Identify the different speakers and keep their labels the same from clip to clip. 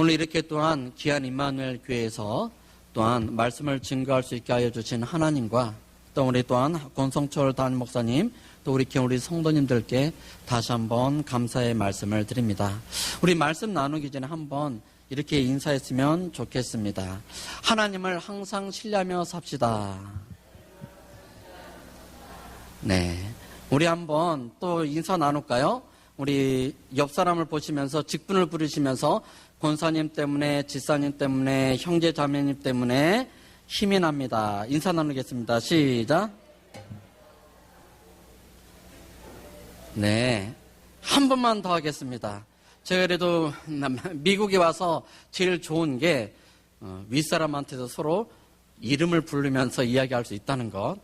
Speaker 1: 오늘 이렇게 또한 귀한 임마누엘 교회에서 또한 말씀을 증거할 수 있게 하여 주신 하나님과 또 우리 또한 권성철 담임 목사님 또 우리 성도님들께 다시 한번 감사의 말씀을 드립니다. 우리 말씀 나누기 전에 한번 이렇게 인사했으면 좋겠습니다. 하나님을 항상 신뢰하며 삽시다. 네, 우리 한번 또 인사 나눌까요? 우리 옆 사람을 보시면서 직분을 부르시면서 권사님 때문에, 지사님 때문에, 형제 자매님 때문에 힘이 납니다. 인사 나누겠습니다. 시작. 네, 한 번만 더 하겠습니다. 제가 그래도 미국에 와서 제일 좋은 게 윗사람한테도 서로 이름을 부르면서 이야기할 수 있다는 것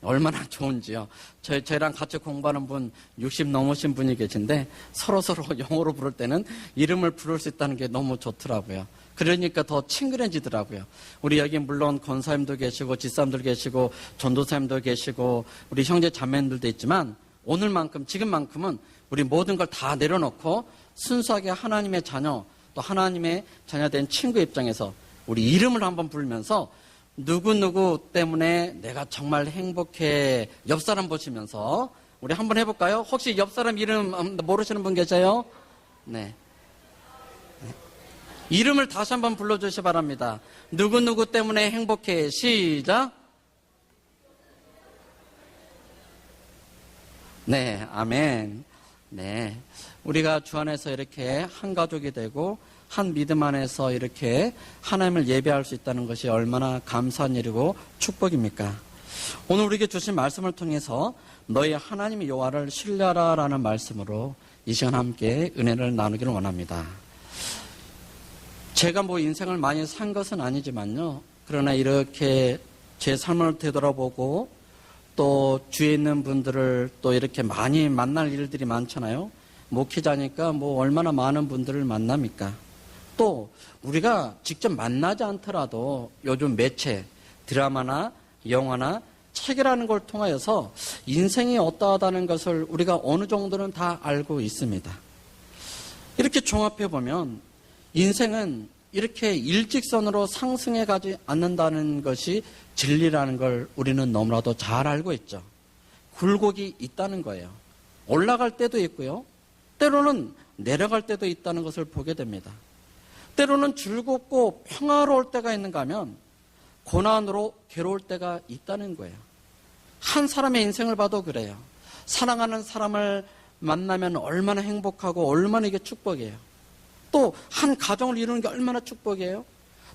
Speaker 1: 얼마나 좋은지요. 저희랑 같이 공부하는 분 60 넘으신 분이 계신데 서로 영어로 부를 때는 이름을 부를 수 있다는 게 너무 좋더라고요. 그러니까 더 친근해지더라고요. 우리 여기 물론 권사님도 계시고 지사님도 계시고 전도사님도 계시고 우리 형제 자매님들도 있지만 오늘만큼 지금만큼은 우리 모든 걸 다 내려놓고 순수하게 하나님의 자녀 또 하나님의 자녀된 친구 입장에서 우리 이름을 한번 부르면서 누구누구 때문에 내가 정말 행복해. 옆 사람 보시면서 우리 한번 해볼까요? 혹시 옆 사람 이름 모르시는 분 계세요? 네. 이름을 다시 한번 불러주시 바랍니다. 누구누구 때문에 행복해. 시작. 네, 아멘. 네, 우리가 주 안에서 이렇게 한 가족이 되고 한 믿음 안에서 이렇게 하나님을 예배할 수 있다는 것이 얼마나 감사한 일이고 축복입니까? 오늘 우리에게 주신 말씀을 통해서 너희 하나님 여호와를 신뢰하라 라는 말씀으로 이 시간 함께 은혜를 나누기를 원합니다. 제가 인생을 많이 산 것은 아니지만요, 그러나 이렇게 제 삶을 되돌아보고 또 주위에 있는 분들을 또 이렇게 많이 만날 일들이 많잖아요. 목회자니까 얼마나 많은 분들을 만납니까? 또 우리가 직접 만나지 않더라도 요즘 매체, 드라마나 영화나 책이라는 걸 통하여서 인생이 어떠하다는 것을 우리가 어느 정도는 다 알고 있습니다. 이렇게 종합해 보면 인생은 이렇게 일직선으로 상승해 가지 않는다는 것이 진리라는 걸 우리는 너무나도 잘 알고 있죠. 굴곡이 있다는 거예요. 올라갈 때도 있고요. 때로는 내려갈 때도 있다는 것을 보게 됩니다. 때로는 즐겁고 평화로울 때가 있는가 하면 고난으로 괴로울 때가 있다는 거예요. 한 사람의 인생을 봐도 그래요. 사랑하는 사람을 만나면 얼마나 행복하고 얼마나 이게 축복이에요. 또 한 가정을 이루는 게 얼마나 축복이에요.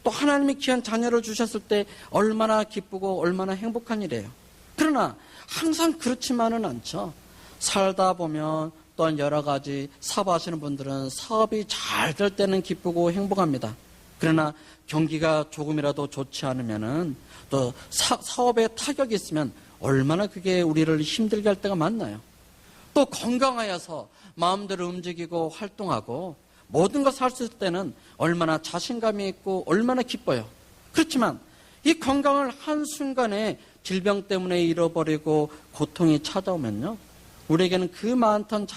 Speaker 1: 또 하나님이 귀한 자녀를 주셨을 때 얼마나 기쁘고 얼마나 행복한 일이에요. 그러나 항상 그렇지만은 않죠. 살다 보면 또한 여러 가지 사업하시는 분들은 사업이 잘 될 때는 기쁘고 행복합니다. 그러나 경기가 조금이라도 좋지 않으면은 또 사업에 타격이 있으면 얼마나 그게 우리를 힘들게 할 때가 많나요? 또 건강하여서 마음대로 움직이고 활동하고 모든 것을 할 수 있을 때는 얼마나 자신감이 있고 얼마나 기뻐요. 그렇지만 이 건강을 한순간에 질병 때문에 잃어버리고 고통이 찾아오면요, 우리에게는 그 많던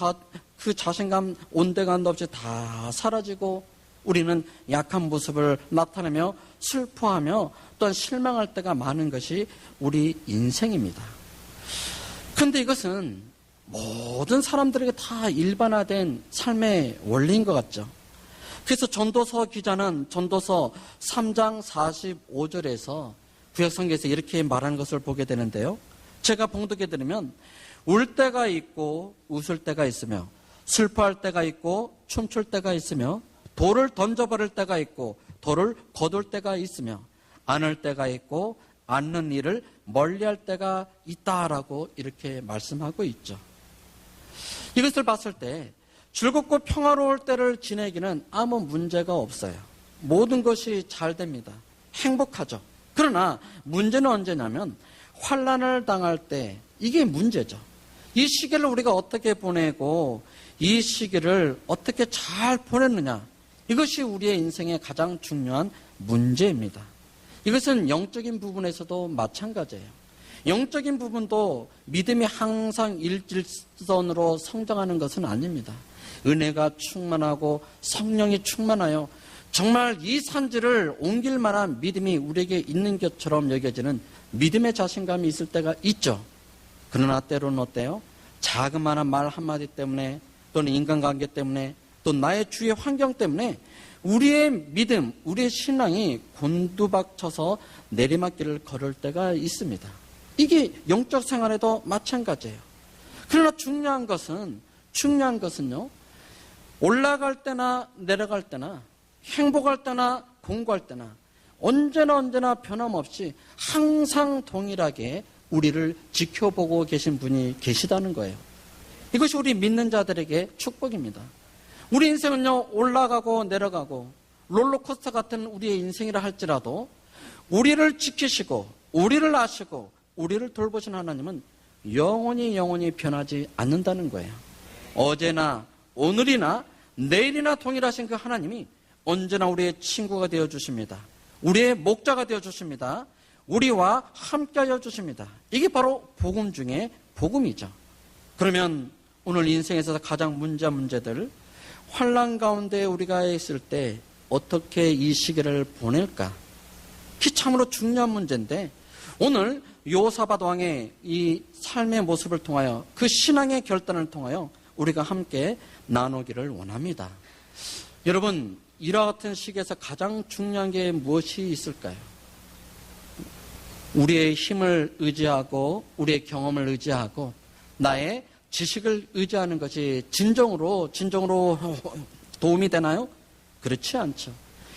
Speaker 1: 그 자신감 온데간도 없이 다 사라지고 우리는 약한 모습을 나타내며 슬퍼하며 또한 실망할 때가 많은 것이 우리 인생입니다. 그런데 이것은 모든 사람들에게 다 일반화된 삶의 원리인 것 같죠. 그래서 전도서 기자는 전도서 3장 45절에서 구약성경에서 이렇게 말하는 것을 보게 되는데요. 제가 봉독해 드리면 울 때가 있고 웃을 때가 있으며 슬퍼할 때가 있고 춤출 때가 있으며 돌을 던져버릴 때가 있고 돌을 거둘 때가 있으며 안을 때가 있고 않는 일을 멀리할 때가 있다라고 이렇게 말씀하고 있죠. 이것을 봤을 때 즐겁고 평화로울 때를 지내기는 아무 문제가 없어요. 모든 것이 잘 됩니다. 행복하죠. 그러나 문제는 언제냐면 환난을 당할 때 이게 문제죠. 이 시기를 우리가 어떻게 보내고 이 시기를 어떻게 잘 보냈느냐, 이것이 우리의 인생의 가장 중요한 문제입니다. 이것은 영적인 부분에서도 마찬가지예요. 영적인 부분도 믿음이 항상 일직선으로 성장하는 것은 아닙니다. 은혜가 충만하고 성령이 충만하여 정말 이 산지를 옮길 만한 믿음이 우리에게 있는 것처럼 여겨지는 믿음의 자신감이 있을 때가 있죠. 그러나 때로는 어때요? 자그마한 말 한마디 때문에 또는 인간관계 때문에 또 나의 주위의 환경 때문에 우리의 믿음, 우리의 신앙이 곤두박쳐서 내리막길을 걸을 때가 있습니다. 이게 영적 생활에도 마찬가지예요. 그러나 중요한 것은요, 올라갈 때나 내려갈 때나 행복할 때나 공고할 때나 언제나 변함없이 항상 동일하게 우리를 지켜보고 계신 분이 계시다는 거예요. 이것이 우리 믿는 자들에게 축복입니다. 우리 인생은요, 올라가고 내려가고 롤러코스터 같은 우리의 인생이라 할지라도 우리를 지키시고 우리를 아시고 우리를 돌보신 하나님은 영원히 변하지 않는다는 거예요. 어제나 오늘이나 내일이나 동일하신 그 하나님이 언제나 우리의 친구가 되어주십니다. 우리의 목자가 되어주십니다. 우리와 함께하여 주십니다. 이게 바로 복음 중에 복음이죠. 그러면 오늘 인생에서 가장 문제들, 환난 가운데 우리가 있을 때 어떻게 이 시기를 보낼까? 그게 참으로 중요한 문제인데 오늘 요사밧 왕의 이 삶의 모습을 통하여 그 신앙의 결단을 통하여 우리가 함께 나누기를 원합니다. 여러분, 이와 같은 시기에서 가장 중요한 게 무엇이 있을까요? 우리의 힘을 의지하고 우리의 경험을 의지하고 나의 지식을 의지하는 것이 진정으로 도움이 되나요? 그렇지 않죠.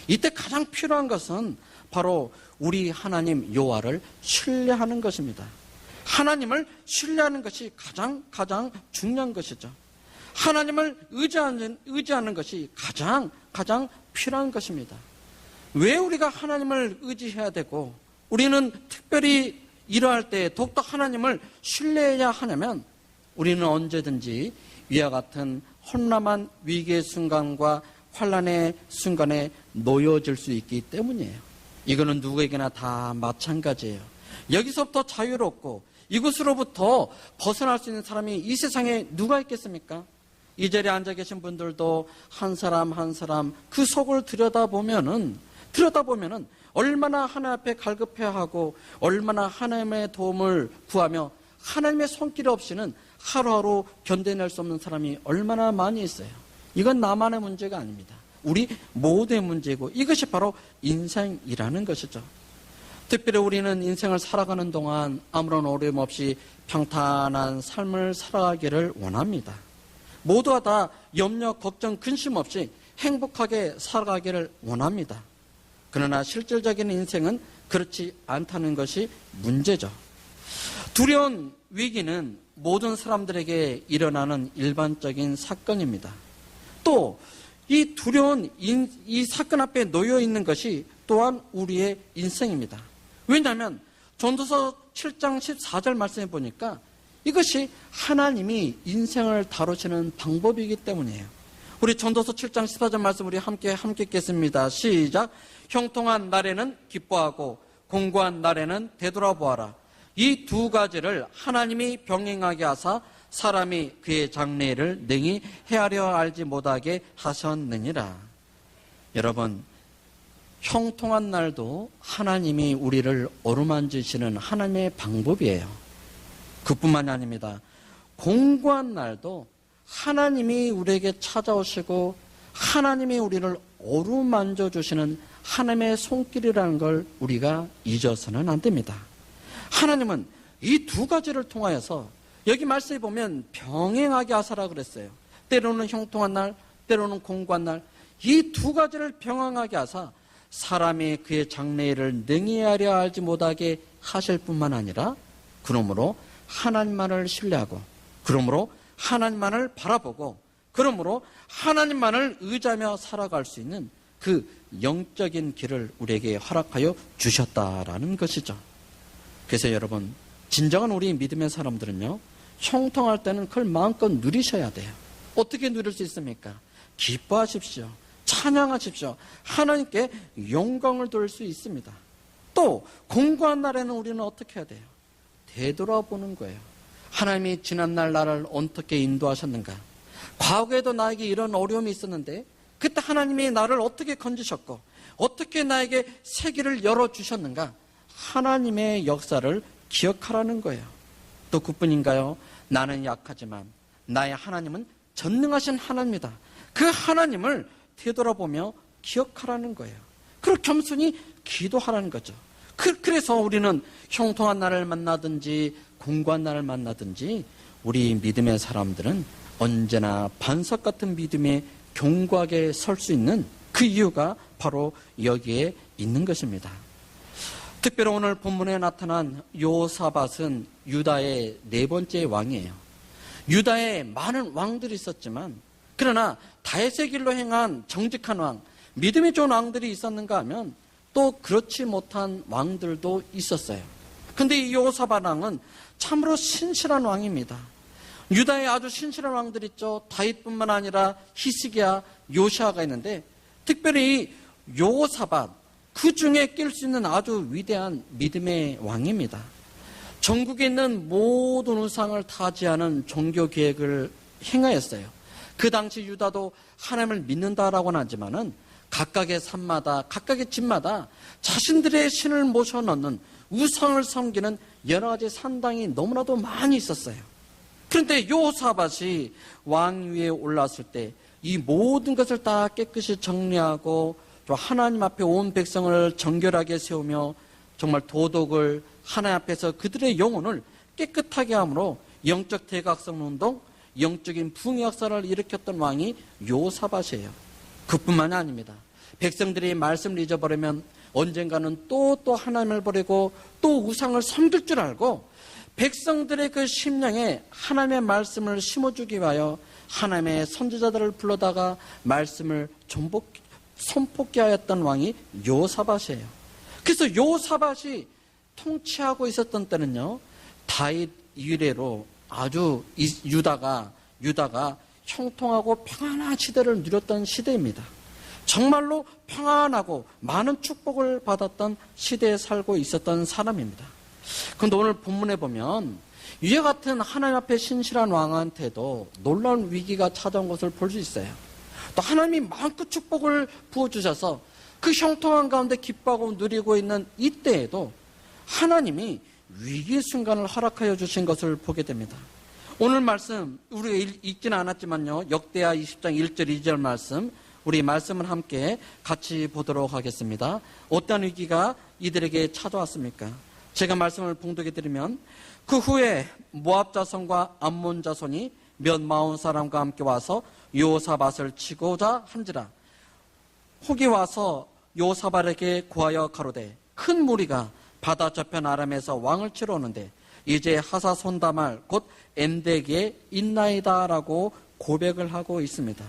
Speaker 1: 이때 가장 필요한 것은 바로 우리 하나님 여호와를 신뢰하는 것입니다. 하나님을 신뢰하는 것이 가장 중요한 것이죠. 하나님을 의지하는 것이 가장 필요한 것입니다. 왜 우리가 하나님을 의지해야 되고 우리는 특별히 이러할 때 더욱더 하나님을 신뢰해야 하냐면 우리는 언제든지 위와 같은 험난한 위기의 순간과 환난의 순간에 놓여질 수 있기 때문이에요. 이거는 누구에게나 다 마찬가지예요. 여기서부터 자유롭고 이곳으로부터 벗어날 수 있는 사람이 이 세상에 누가 있겠습니까? 이 자리에 앉아 계신 분들도 한 사람 그 속을 들여다보면은 얼마나 하나님 앞에 갈급해야 하고 얼마나 하나님의 도움을 구하며 하나님의 손길 없이는 하루하루 견뎌낼 수 없는 사람이 얼마나 많이 있어요. 이건 나만의 문제가 아닙니다. 우리 모두의 문제고 이것이 바로 인생이라는 것이죠. 특별히 우리는 인생을 살아가는 동안 아무런 어려움 없이 평탄한 삶을 살아가기를 원합니다. 모두가 다 염려, 걱정, 근심 없이 행복하게 살아가기를 원합니다. 그러나 실질적인 인생은 그렇지 않다는 것이 문제죠. 두려운 위기는 모든 사람들에게 일어나는 일반적인 사건입니다. 또 이 두려운 이 사건 앞에 놓여 있는 것이 또한 우리의 인생입니다. 왜냐하면 전도서 7장 14절 말씀해 보니까 이것이 하나님이 인생을 다루시는 방법이기 때문이에요. 우리 전도서 7장 14절 말씀 우리 함께 읽겠습니다. 시작. 형통한 날에는 기뻐하고 공고한 날에는 되돌아보아라. 이 두 가지를 하나님이 병행하게 하사 사람이 그의 장래를 능히 헤아려 알지 못하게 하셨느니라. 여러분, 형통한 날도 하나님이 우리를 어루만지시는 하나님의 방법이에요. 그뿐만이 아닙니다. 공고한 날도 하나님이 우리에게 찾아오시고 하나님이 우리를 어루만져 주시는 하나님의 손길이라는 걸 우리가 잊어서는 안 됩니다. 하나님은 이 두 가지를 통하여서 여기 말씀에 보면 병행하게 하사라 그랬어요. 때로는 형통한 날, 때로는 공고한 날, 이 두 가지를 병행하게 하사 사람이 그의 장래일을 능히 하려 알지 못하게 하실 뿐만 아니라 그러므로 하나님만을 신뢰하고 그러므로 하나님만을 바라보고 그러므로 하나님만을 의지하며 살아갈 수 있는 그 영적인 길을 우리에게 허락하여 주셨다라는 것이죠. 그래서 여러분, 진정한 우리 믿음의 사람들은요, 형통할 때는 그걸 마음껏 누리셔야 돼요. 어떻게 누릴 수 있습니까? 기뻐하십시오. 찬양하십시오. 하나님께 영광을 돌릴 수 있습니다. 또 공고한 날에는 우리는 어떻게 해야 돼요? 되돌아보는 거예요. 하나님이 지난날 나를 어떻게 인도하셨는가? 과거에도 나에게 이런 어려움이 있었는데 그때 하나님이 나를 어떻게 건지셨고 어떻게 나에게 세계를 열어주셨는가, 하나님의 역사를 기억하라는 거예요. 또 그뿐인가요? 나는 약하지만 나의 하나님은 전능하신 하나님이다. 그 하나님을 되돌아보며 기억하라는 거예요. 그리고 겸손히 기도하라는 거죠. 그래서 우리는 형통한 나를 만나든지 공고한 나를 만나든지 우리 믿음의 사람들은 언제나 반석 같은 믿음에 견고하게 설 수 있는 그 이유가 바로 여기에 있는 것입니다. 특별히 오늘 본문에 나타난 요사밧은 유다의 네 번째 왕이에요. 유다에 많은 왕들이 있었지만 그러나 다윗의 길로 행한 정직한 왕, 믿음이 좋은 왕들이 있었는가 하면 또 그렇지 못한 왕들도 있었어요. 근데 이 요사밧 왕은 참으로 신실한 왕입니다. 유다에 아주 신실한 왕들 있죠. 다윗뿐만 아니라 히스기야, 요시아가 있는데 특별히 요사밧, 그 중에 낄 수 있는 아주 위대한 믿음의 왕입니다. 전국에 있는 모든 우상을 타지하는 종교 계획을 행하였어요. 그 당시 유다도 하나님을 믿는다라고는 하지만은 각각의 산마다, 각각의 집마다 자신들의 신을 모셔넣는 우상을 섬기는 여러 가지 산당이 너무나도 많이 있었어요. 그런데 요사밧이 왕 위에 올랐을 때 이 모든 것을 다 깨끗이 정리하고 또 하나님 앞에 온 백성을 정결하게 세우며 정말 도덕을 하나님 앞에서 그들의 영혼을 깨끗하게 함으로 영적 대각성 운동, 영적인 부흥의 역사를 일으켰던 왕이 요사밧이에요. 그뿐만이 아닙니다. 백성들이 말씀을 잊어버리면 언젠가는 또 하나님을 버리고 또 우상을 섬길 줄 알고 백성들의 그 심령에 하나님의 말씀을 심어주기 위하여 하나님의 선지자들을 불러다가 말씀을 선포케 하였던 왕이 요사밧이에요. 그래서 요사밧이 통치하고 있었던 때는요, 다윗 이래로 아주 유다가 형통하고 평안한 시대를 누렸던 시대입니다. 정말로 평안하고 많은 축복을 받았던 시대에 살고 있었던 사람입니다. 그런데 오늘 본문에 보면 이와 같은 하나님 앞에 신실한 왕한테도 놀라운 위기가 찾아온 것을 볼 수 있어요. 또 하나님이 마음껏 축복을 부어주셔서 그 형통한 가운데 기뻐하고 누리고 있는 이때에도 하나님이 위기의 순간을 허락하여 주신 것을 보게 됩니다. 오늘 말씀 우리가 읽지는 않았지만요, 역대하 20장 1절 2절 말씀, 우리 말씀을 함께 같이 보도록 하겠습니다. 어떤 위기가 이들에게 찾아왔습니까? 제가 말씀을 봉독해 드리면, 그 후에 모압 자손과 암몬 자손이 몇 마흔 사람과 함께 와서 요사밧을 치고자 한지라. 혹이 와서 요사밧에게 고하여 가로되, 큰 무리가 바다 저편 아람에서 왕을 치러 오는데 이제 하사손다말 곧 엔덱에 있나이다라고 고백을 하고 있습니다.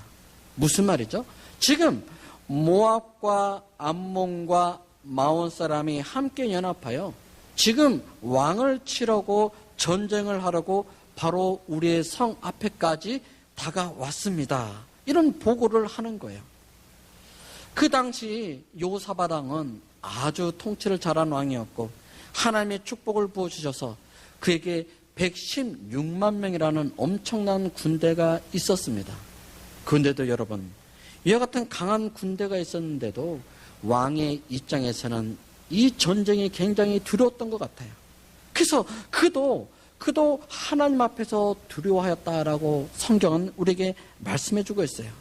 Speaker 1: 무슨 말이죠? 지금 모압과 암몬과 마온 사람이 함께 연합하여 지금 왕을 치려고 전쟁을 하려고 바로 우리의 성 앞에까지 다가왔습니다. 이런 보고를 하는 거예요. 그 당시 요사밧 왕은 아주 통치를 잘한 왕이었고 하나님의 축복을 부어주셔서 그에게 116만 명이라는 엄청난 군대가 있었습니다. 그런데도 여러분, 이와 같은 강한 군대가 있었는데도 왕의 입장에서는 이 전쟁이 굉장히 두려웠던 것 같아요. 그래서 그도 하나님 앞에서 두려워하였다라고 성경은 우리에게 말씀해주고 있어요.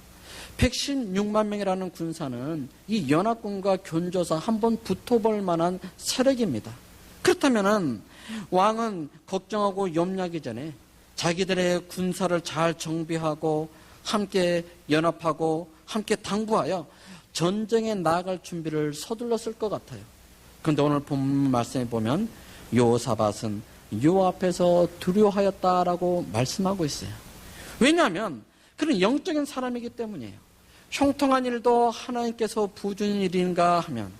Speaker 1: 116만 명이라는 군사는 이 연합군과 견줘서 한번 붙어볼 만한 세력입니다. 그렇다면은 왕은 걱정하고 염려하기 전에 자기들의 군사를 잘 정비하고 함께 연합하고 함께 당부하여 전쟁에 나아갈 준비를 서둘렀을 것 같아요. 그런데 오늘 본문 말씀에 보면 요사밧은 요 앞에서 두려워하였다라고 말씀하고 있어요. 왜냐하면 그는 영적인 사람이기 때문이에요. 형통한 일도 하나님께서 부어주는 일인가 하면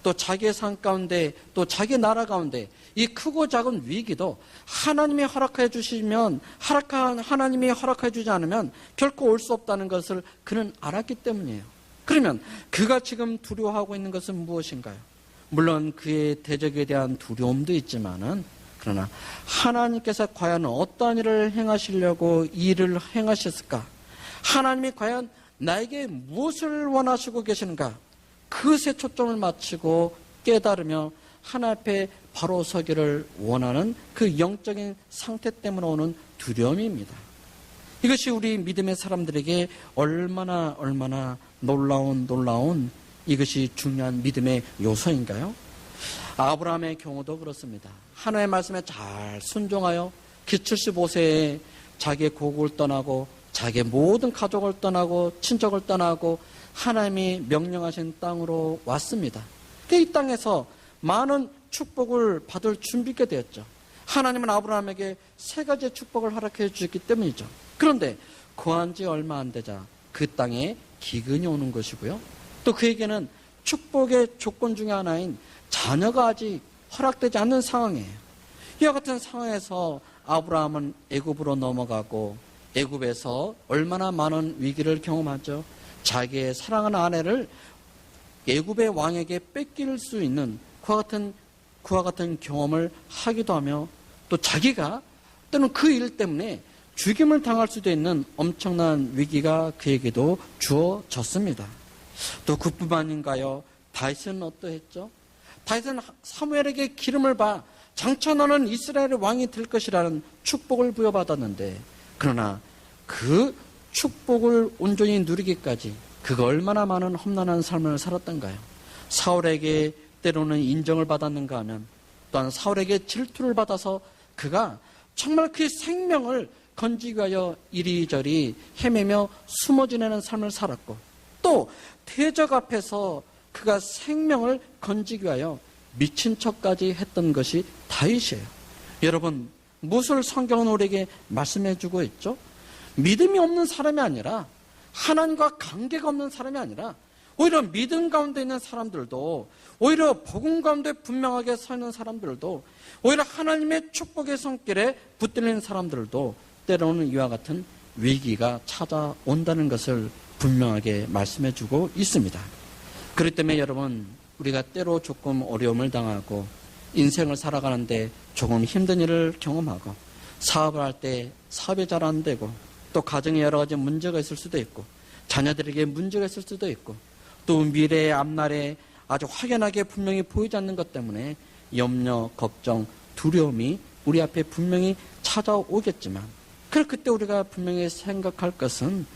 Speaker 1: 또 자기의 삶 가운데 또 자기 나라 가운데 이 크고 작은 위기도 하나님이 허락해 주시면 하나님이 허락해 주지 않으면 결코 올 수 없다는 것을 그는 알았기 때문이에요. 그러면 그가 지금 두려워하고 있는 것은 무엇인가요? 물론 그의 대적에 대한 두려움도 있지만은 그러나 하나님께서 과연 어떠한 일을 행하시려고 이 일을 행하셨을까? 하나님이 과연 나에게 무엇을 원하시고 계시는가? 그것에 초점을 맞추고 깨달으며 하나님 앞에 바로 서기를 원하는 그 영적인 상태 때문에 오는 두려움입니다. 이것이 우리 믿음의 사람들에게 얼마나 놀라운 이것이 중요한 믿음의 요소인가요? 아브라함의 경우도 그렇습니다. 하나님의 말씀에 잘 순종하여 기 75세에 자기의 고국을 떠나고 자기의 모든 가족을 떠나고 친척을 떠나고 하나님이 명령하신 땅으로 왔습니다. 이 땅에서 많은 축복을 받을 준비가 되었죠. 하나님은 아브라함에게 세 가지의 축복을 허락해 주셨기 때문이죠. 그런데 거한 지 얼마 안 되자 그 땅에 기근이 오는 것이고요. 또 그에게는 축복의 조건 중에 하나인 자녀가 아직 허락되지 않는 상황이에요. 이와 같은 상황에서 아브라함은 애굽으로 넘어가고 애굽에서 얼마나 많은 위기를 경험하죠. 자기의 사랑하는 아내를 애굽의 왕에게 뺏길 수 있는 그와 같은 경험을 하기도 하며 또 자기가 또는 그 일 때문에 죽임을 당할 수도 있는 엄청난 위기가 그에게도 주어졌습니다. 또 그뿐만인가요? 다윗은 어떠했죠? 다윗은 사무엘에게 기름을 봐 장차 너는 이스라엘의 왕이 될 것이라는 축복을 부여받았는데 그러나 그 축복을 온전히 누리기까지 그가 얼마나 많은 험난한 삶을 살았던가요? 사울에게 때로는 인정을 받았는가 하면 또한 사울에게 질투를 받아서 그가 정말 그의 생명을 건지기 위하여 이리저리 헤매며 숨어 지내는 삶을 살았고 또 대적 앞에서 그가 생명을 건지기 위하여 미친 척까지 했던 것이 다윗이에요. 여러분, 무엇을 성경은 우리에게 말씀해 주고 있죠? 믿음이 없는 사람이 아니라 하나님과 관계가 없는 사람이 아니라 오히려 믿음 가운데 있는 사람들도 오히려 복음 가운데 분명하게 서 있는 사람들도 오히려 하나님의 축복의 손길에 붙들리는 사람들도 때로는 이와 같은 위기가 찾아온다는 것을 분명하게 말씀해 주고 있습니다. 그렇기 때문에 여러분 우리가 때로 조금 어려움을 당하고 인생을 살아가는데 조금 힘든 일을 경험하고 사업을 할 때 사업이 잘 안 되고 또 가정에 여러 가지 문제가 있을 수도 있고 자녀들에게 문제가 있을 수도 있고 또 미래의 앞날에 아주 확연하게 분명히 보이지 않는 것 때문에 염려, 걱정, 두려움이 우리 앞에 분명히 찾아오겠지만 그때 우리가 분명히 생각할 것은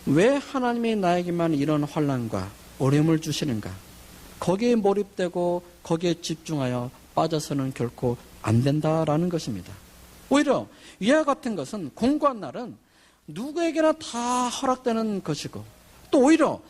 Speaker 1: 왜 하나님이 나에게만 이런 환난과 어려움을 주시는가? 거기에 몰입되고 거기에 집중하여 빠져서는 결코 안 된다라는 것입니다. 오히려 이와 같은 것은 공고한 날은 누구에게나 다 허락되는 것이고 또 오히려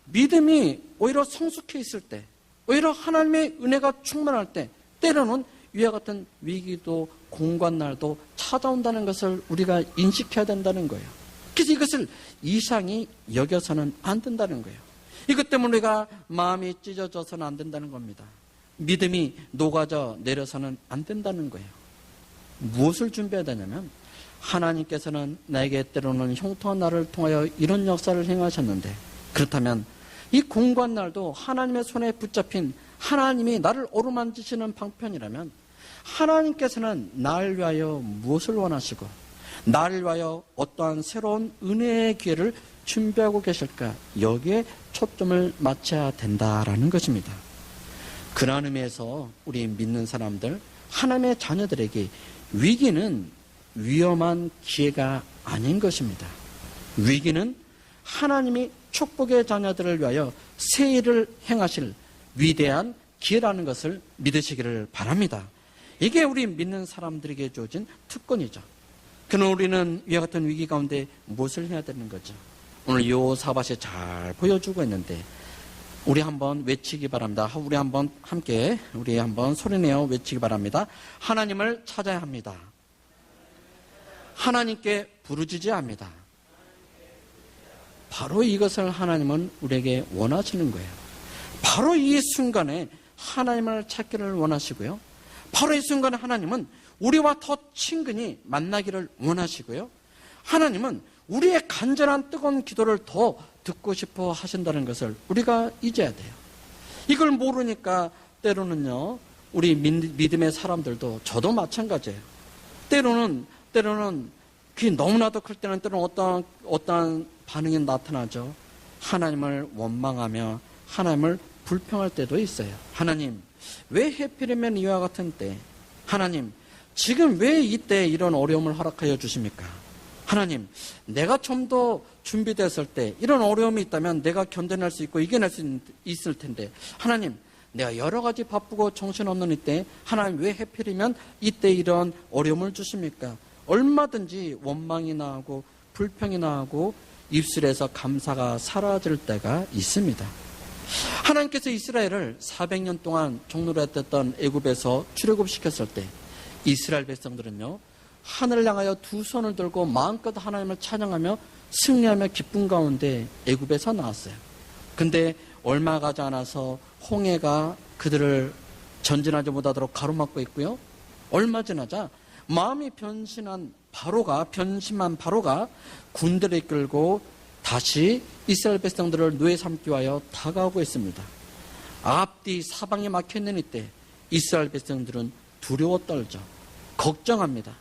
Speaker 1: 믿음이 오히려 성숙해 있을 때 오히려 하나님의 은혜가 충만할 때 때로는 이와 같은 위기도 공고한 날도 찾아온다는 것을 우리가 인식해야 된다는 거예요. 그래서 이것을 이상히 여겨서는 안 된다는 거예요. 이것 때문에 우리가 마음이 찢어져서는 안 된다는 겁니다. 믿음이 녹아져 내려서는 안 된다는 거예요. 무엇을 준비해야 되냐면 하나님께서는 나에게 때로는 형통한 날을 통하여 이런 역사를 행하셨는데 그렇다면 이 공고한 날도 하나님의 손에 붙잡힌 하나님이 나를 어루만지시는 방편이라면 하나님께서는 나를 위하여 무엇을 원하시고 나를 위하여 어떠한 새로운 은혜의 기회를 준비하고 계실까 여기에 초점을 맞춰야 된다라는 것입니다. 그러한 의미에서 우리 믿는 사람들 하나님의 자녀들에게 위기는 위험한 기회가 아닌 것입니다. 위기는 하나님이 축복의 자녀들을 위하여 새 일을 행하실 위대한 기회라는 것을 믿으시기를 바랍니다. 이게 우리 믿는 사람들에게 주어진 특권이죠. 그러나 우리는 이와 같은 위기 가운데 무엇을 해야 되는 거죠? 오늘 여호사밧이 잘 보여주고 있는데 우리 한번 외치기 바랍니다. 우리 한번 함께 소리내어 외치기 바랍니다. 하나님을 찾아야 합니다. 하나님께 부르짖어야 합니다. 바로 이것을 하나님은 우리에게 원하시는 거예요. 바로 이 순간에 하나님을 찾기를 원하시고요. 바로 이 순간에 하나님은 우리와 더 친근히 만나기를 원하시고요. 하나님은 우리의 간절한 뜨거운 기도를 더 듣고 싶어 하신다는 것을 우리가 잊어야 돼요. 이걸 모르니까 때로는요, 우리 믿음의 사람들도 저도 마찬가지예요. 때로는 그게 너무나도 클 때는 때로는 어떠한 반응이 나타나죠. 하나님을 원망하며 하나님을 불평할 때도 있어요. 하나님, 왜 해필이면 이와 같은 때? 하나님, 지금 왜 이때 이런 어려움을 허락하여 주십니까? 하나님, 내가 좀 더 준비됐을 때 이런 어려움이 있다면 내가 견뎌낼 수 있고 이겨낼 수 있을 텐데, 하나님, 내가 여러 가지 바쁘고 정신없는 이때 하나님 왜 해필이면 이때 이런 어려움을 주십니까? 얼마든지 원망이 나오고 불평이 나오고 입술에서 감사가 사라질 때가 있습니다. 하나님께서 이스라엘을 400년 동안 종노릇 했던 애굽에서 출애굽시켰을 때 이스라엘 백성들은요, 하늘을 향하여 두 손을 들고 마음껏 하나님을 찬양하며 승리하며 기쁨 가운데 애굽에서 나왔어요. 근데 얼마 가지 않아서 홍해가 그들을 전진하지 못하도록 가로막고 있고요. 얼마 지나자 마음이 변신한 바로가 군대를 이끌고 다시 이스라엘 백성들을 노예 삼기 위하여 다가오고 있습니다. 앞뒤 사방에 막혀있는 이때 이스라엘 백성들은 두려워 떨죠. 걱정합니다.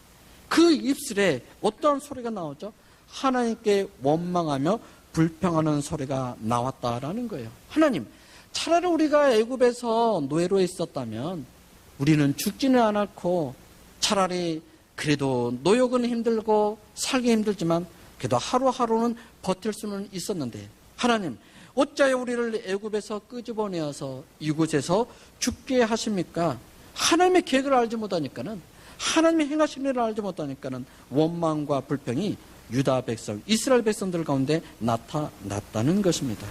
Speaker 1: 그 입술에 어떠한 소리가 나오죠? 하나님께 원망하며 불평하는 소리가 나왔다라는 거예요. 하나님, 차라리 우리가 애굽에서 노예로 있었다면 우리는 죽지는 않았고 차라리 그래도 노역은 힘들고 살기 힘들지만 그래도 하루하루는 버틸 수는 있었는데, 하나님, 어찌하여 우리를 애굽에서 끄집어내어서 이곳에서 죽게 하십니까? 하나님의 계획을 알지 못하니까는, 하나님의 행하신 일을 알지 못하니까는 원망과 불평이 유다 백성, 이스라엘 백성들 가운데 나타났다는 것입니다.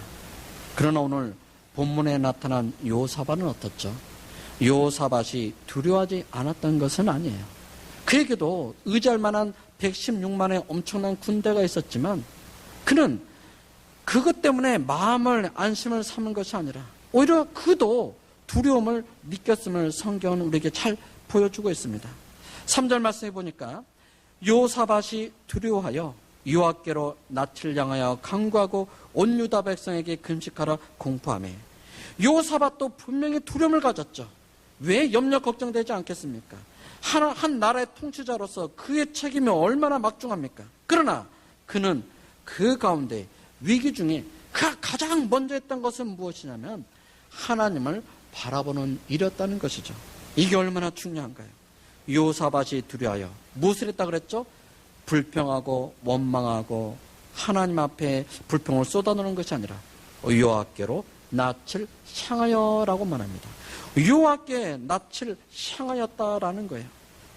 Speaker 1: 그러나 오늘 본문에 나타난 여호사밧은 어떻죠? 여호사밧이 두려워하지 않았던 것은 아니에요. 그에게도 의지할 만한 116만의 엄청난 군대가 있었지만 그는 그것 때문에 마음을 안심을 삼은 것이 아니라 오히려 그도 두려움을 느꼈음을 성경은 우리에게 잘 보여주고 있습니다. 3절 말씀해 보니까 여호사밧이 두려워하여 여호와께로 낯을 향하여 간구하고 온 유다 백성에게 금식하라 공포하며. 여호사밧도 분명히 두려움을 가졌죠. 왜 염려 걱정되지 않겠습니까? 한 나라의 통치자로서 그의 책임이 얼마나 막중합니까? 그러나 그는 그 가운데 위기 중에 그가 가장 먼저 했던 것은 무엇이냐면 하나님을 바라보는 일이었다는 것이죠. 이게 얼마나 중요한가요? 여호사밧이 두려워하여 무엇을 했다 그랬죠? 불평하고 원망하고 하나님 앞에 불평을 쏟아내는 것이 아니라 여호와께로 낯을 향하여라고 말합니다. 여호와께 낯을 향하였다라는 거예요.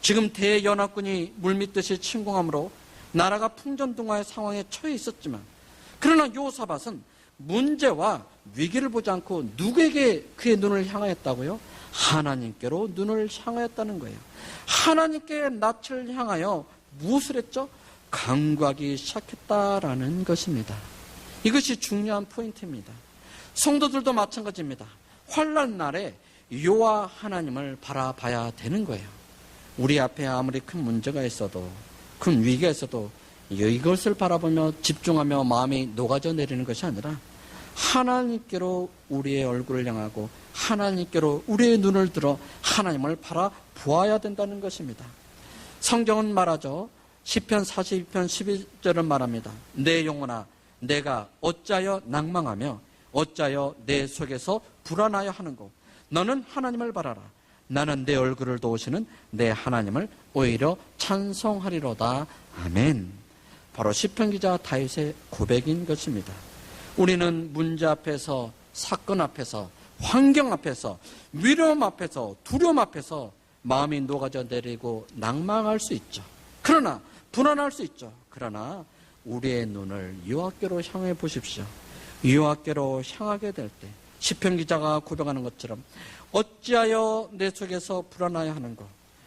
Speaker 1: 지금 대연합군이 물밀듯이 침공함으로 나라가 풍전등화의 상황에 처해 있었지만, 그러나 여호사밧은 문제와 위기를 보지 않고 누구에게 그의 눈을 향하였다고요? 하나님께로 눈을 향하였다는 거예요. 하나님께 낯을 향하여 무엇을 했죠? 간구하기 시작했다라는 것입니다. 이것이 중요한 포인트입니다. 성도들도 마찬가지입니다. 환난 날에 여호와 하나님을 바라봐야 되는 거예요. 우리 앞에 아무리 큰 문제가 있어도, 큰 위기가 있어도 이것을 바라보며 집중하며 마음이 녹아져 내리는 것이 아니라 하나님께로 우리의 얼굴을 향하고 하나님께로 우리의 눈을 들어 하나님을 바라보아야 된다는 것입니다. 성경은 말하죠. 시편 42편 11절은 말합니다. 내 영혼아, 내가 어찌하여 낭망하며 어찌하여 내 속에서 불안하여 하는고. 너는 하나님을 바라라. 나는 내 얼굴을 도우시는 내 하나님을 오히려 찬송하리로다. 아멘. 바로 시편 기자 다윗의 고백인 것입니다. 우리는 문제 앞에서, 사건 앞에서, 환경 앞에서, 위험 앞에서, 두려움 앞에서 마음이 녹아져 내리고 낭망할 수 있죠. 그러나 불안할 수 있죠. 그러나 우리의 눈을 여호와께로 향해 보십시오. 여호와께로 향하게 될 때 시편 기자가 고백하는 것처럼 어찌하여 내 속에서 불안하여 하는고.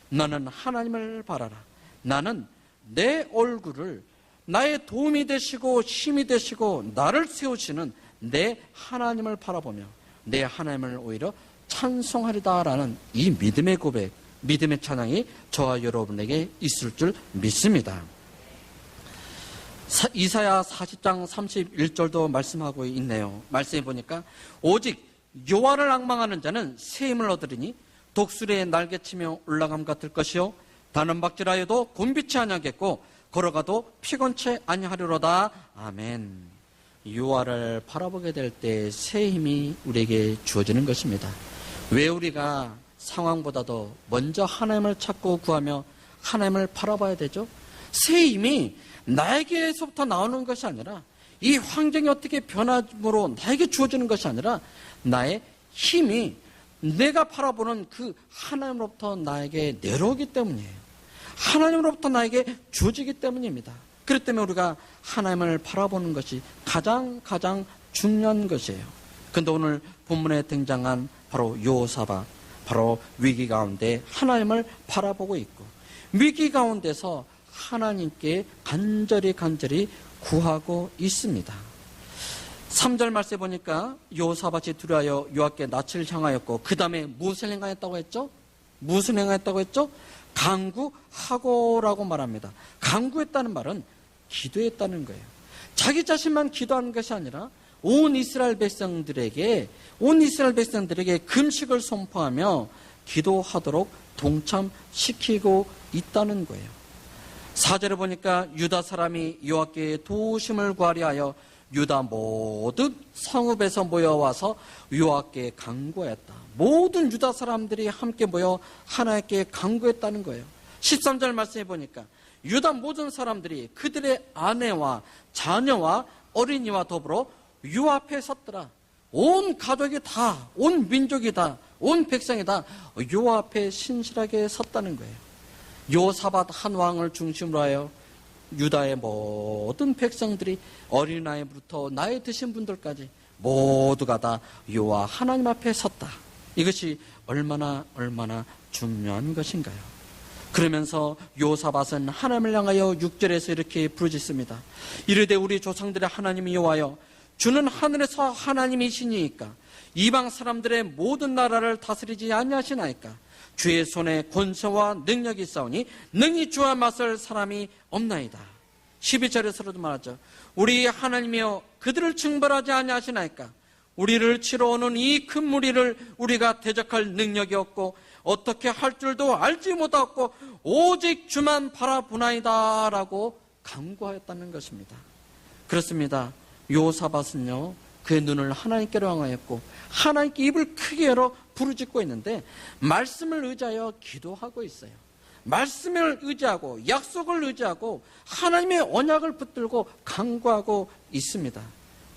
Speaker 1: 너는 하나님을 바라라. 나는 내 얼굴을 나의 도움이 되시고 힘이 되시고 나를 세우시는 내 하나님을 바라보며 내 하나님을 오히려 찬송하리다라는 이 믿음의 고백, 믿음의 찬양이 저와 여러분에게 있을 줄 믿습니다. 이사야 40장 31절도 말씀하고 있네요. 말씀해 보니까 오직 여호와를 앙망하는 자는 새 힘을 얻으리니 독수리의 날개치며 올라감 같을 것이요 단원박질하여도 곤비치 아니하겠고 걸어가도 피곤치 아니하리로다. 아멘. 여호와를 바라보게 될 때 새 힘이 우리에게 주어지는 것입니다. 왜 우리가 상황보다도 먼저 하나님을 찾고 구하며 하나님을 바라봐야 되죠? 새 힘이 나에게서부터 나오는 것이 아니라, 이 환경이 어떻게 변함으로 나에게 주어지는 것이 아니라, 나의 힘이 내가 바라보는 그 하나님으로부터 나에게 내려오기 때문이에요. 하나님으로부터 나에게 주어지기 때문입니다. 그렇기 때문에 우리가 하나님을 바라보는 것이 가장 중요한 것이에요. 그런데 오늘 본문에 등장한 바로 여호사밧, 바로 위기 가운데 하나님을 바라보고 있고, 위기 가운데서 하나님께 간절히 구하고 있습니다. 3절 말씀에 보니까 여호사밧이 두려하여 여호와께 낯을 향하였고, 그 다음에 무엇을 행하였다고 했죠? 무엇을 행하였다고 했죠? 간구하고라고 말합니다. 간구했다는 말은 기도했다는 거예요. 자기 자신만 기도하는 것이 아니라 온 이스라엘 백성들에게 금식을 선포하며 기도하도록 동참시키고 있다는 거예요. 4절에 보니까 유다 사람이 여호와께 도우심을 구하려 하여 유다 모든 성읍에서 모여와서 여호와께 간구하였다. 모든 유다 사람들이 함께 모여 하나님께 간구했다는 거예요. 13절 말씀해 보니까 유다 모든 사람들이 그들의 아내와 자녀와 어린이와 더불어 유 앞에 섰더라. 온 가족이 다, 온 민족이 다, 온 백성이 다 유 앞에 신실하게 섰다는 거예요. 여호사밧 한 왕을 중심으로 하여 유다의 모든 백성들이 어린아이부터 나이 드신 분들까지 모두가 다 여호와 하나님 앞에 섰다. 이것이 얼마나 중요한 것인가요? 그러면서 여호사밧은 하나님을 향하여 6절에서 이렇게 부르짖습니다. 이르되 우리 조상들의 하나님이 여호와여, 주는 하늘에서 하나님이시니까 이방 사람들의 모든 나라를 다스리지 아니하시나이까. 주의 손에 권세와 능력이 있사오니 능히 주와 맞설 사람이 없나이다. 12절에서도 말하죠. 우리 하나님이여, 그들을 징벌하지 아니하시나이까. 우리를 치러 오는 이 큰 무리를 우리가 대적할 능력이 없고 어떻게 할 줄도 알지 못하고 오직 주만 바라보나이다 라고 간구하였다는 것입니다. 그렇습니다. 여호사밧은요, 그의 눈을 하나님께로 향하였고 하나님께 입을 크게 열어 부르짖고 있는데, 말씀을 의지하여 기도하고 있어요. 말씀을 의지하고 약속을 의지하고 하나님의 언약을 붙들고 간구하고 있습니다.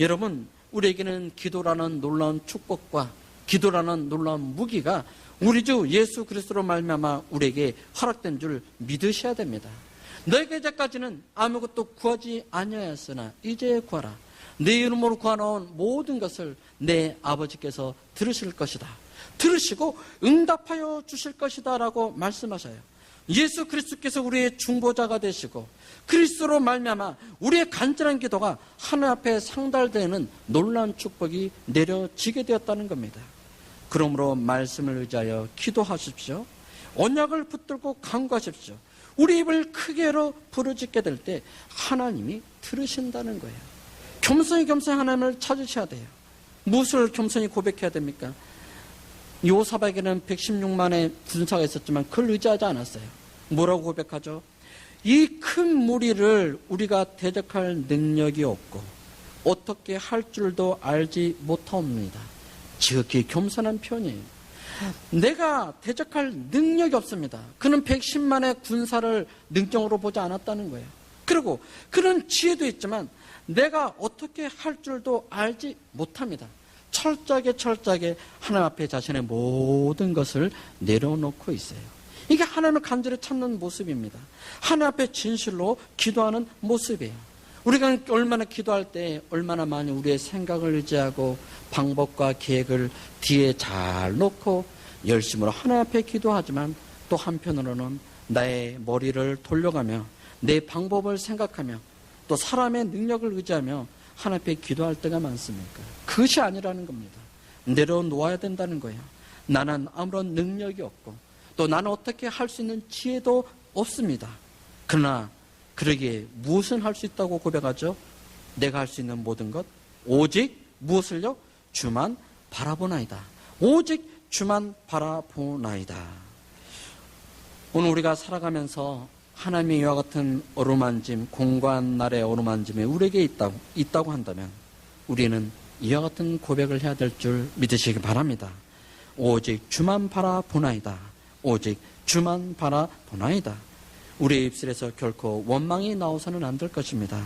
Speaker 1: 여러분, 우리에게는 기도라는 놀라운 축복과 기도라는 놀라운 무기가 우리 주 예수 그리스도로 말미암아 우리에게 허락된 줄 믿으셔야 됩니다. 너에게 이제까지는 아무것도 구하지 아니하였으나 이제 구하라. 내 이름으로 구하나온 모든 것을 내 아버지께서 들으실 것이다. 들으시고 응답하여 주실 것이다 라고 말씀하셔요. 예수 그리스도께서 우리의 중보자가 되시고 그리스도로 말미암아 우리의 간절한 기도가 하나님 앞에 상달되는 놀라운 축복이 내려지게 되었다는 겁니다. 그러므로 말씀을 의지하여 기도하십시오. 언약을 붙들고 간구하십시오. 우리 입을 크게 열어 부르짖게 될 때 하나님이 들으신다는 거예요. 겸손히 하나님을 찾으셔야 돼요. 무엇을 겸손히 고백해야 됩니까? 여호사밧에게는 116만의 군사가 있었지만 그걸 의지하지 않았어요. 뭐라고 고백하죠? 이 큰 무리를 우리가 대적할 능력이 없고 어떻게 할 줄도 알지 못하옵니다. 지극히 겸손한 표현이에요. 내가 대적할 능력이 없습니다. 그는 110만의 군사를 능력으로 보지 않았다는 거예요. 그리고 그런 지혜도 있지만 내가 어떻게 할 줄도 알지 못합니다. 철저하게 하나님 앞에 자신의 모든 것을 내려놓고 있어요. 이게 하나님을 간절히 찾는 모습입니다. 하나님 앞에 진실로 기도하는 모습이에요. 우리가 얼마나 기도할 때 얼마나 많이 우리의 생각을 의지하고 방법과 계획을 뒤에 잘 놓고 열심으로 하나님 앞에 기도하지만 또 한편으로는 나의 머리를 돌려가며 내 방법을 생각하며 또 사람의 능력을 의지하며 하나님 앞에 기도할 때가 많습니까? 그것이 아니라는 겁니다. 내려놓아야 된다는 거예요. 나는 아무런 능력이 없고 또 나는 어떻게 할 수 있는 지혜도 없습니다. 그러나 그러기에 무엇은 할 수 있다고 고백하죠? 내가 할 수 있는 모든 것 오직 무엇을요? 주만 바라보나이다. 오직 주만 바라보나이다. 오늘 우리가 살아가면서 하나님의 이와 같은 어루만짐, 공고한 날의 어루만짐이 우리에게 있다고 한다면 우리는 이와 같은 고백을 해야 될 줄 믿으시기 바랍니다. 오직 주만 바라보나이다. 오직 주만 바라보나이다. 우리의 입술에서 결코 원망이 나오서는 안 될 것입니다.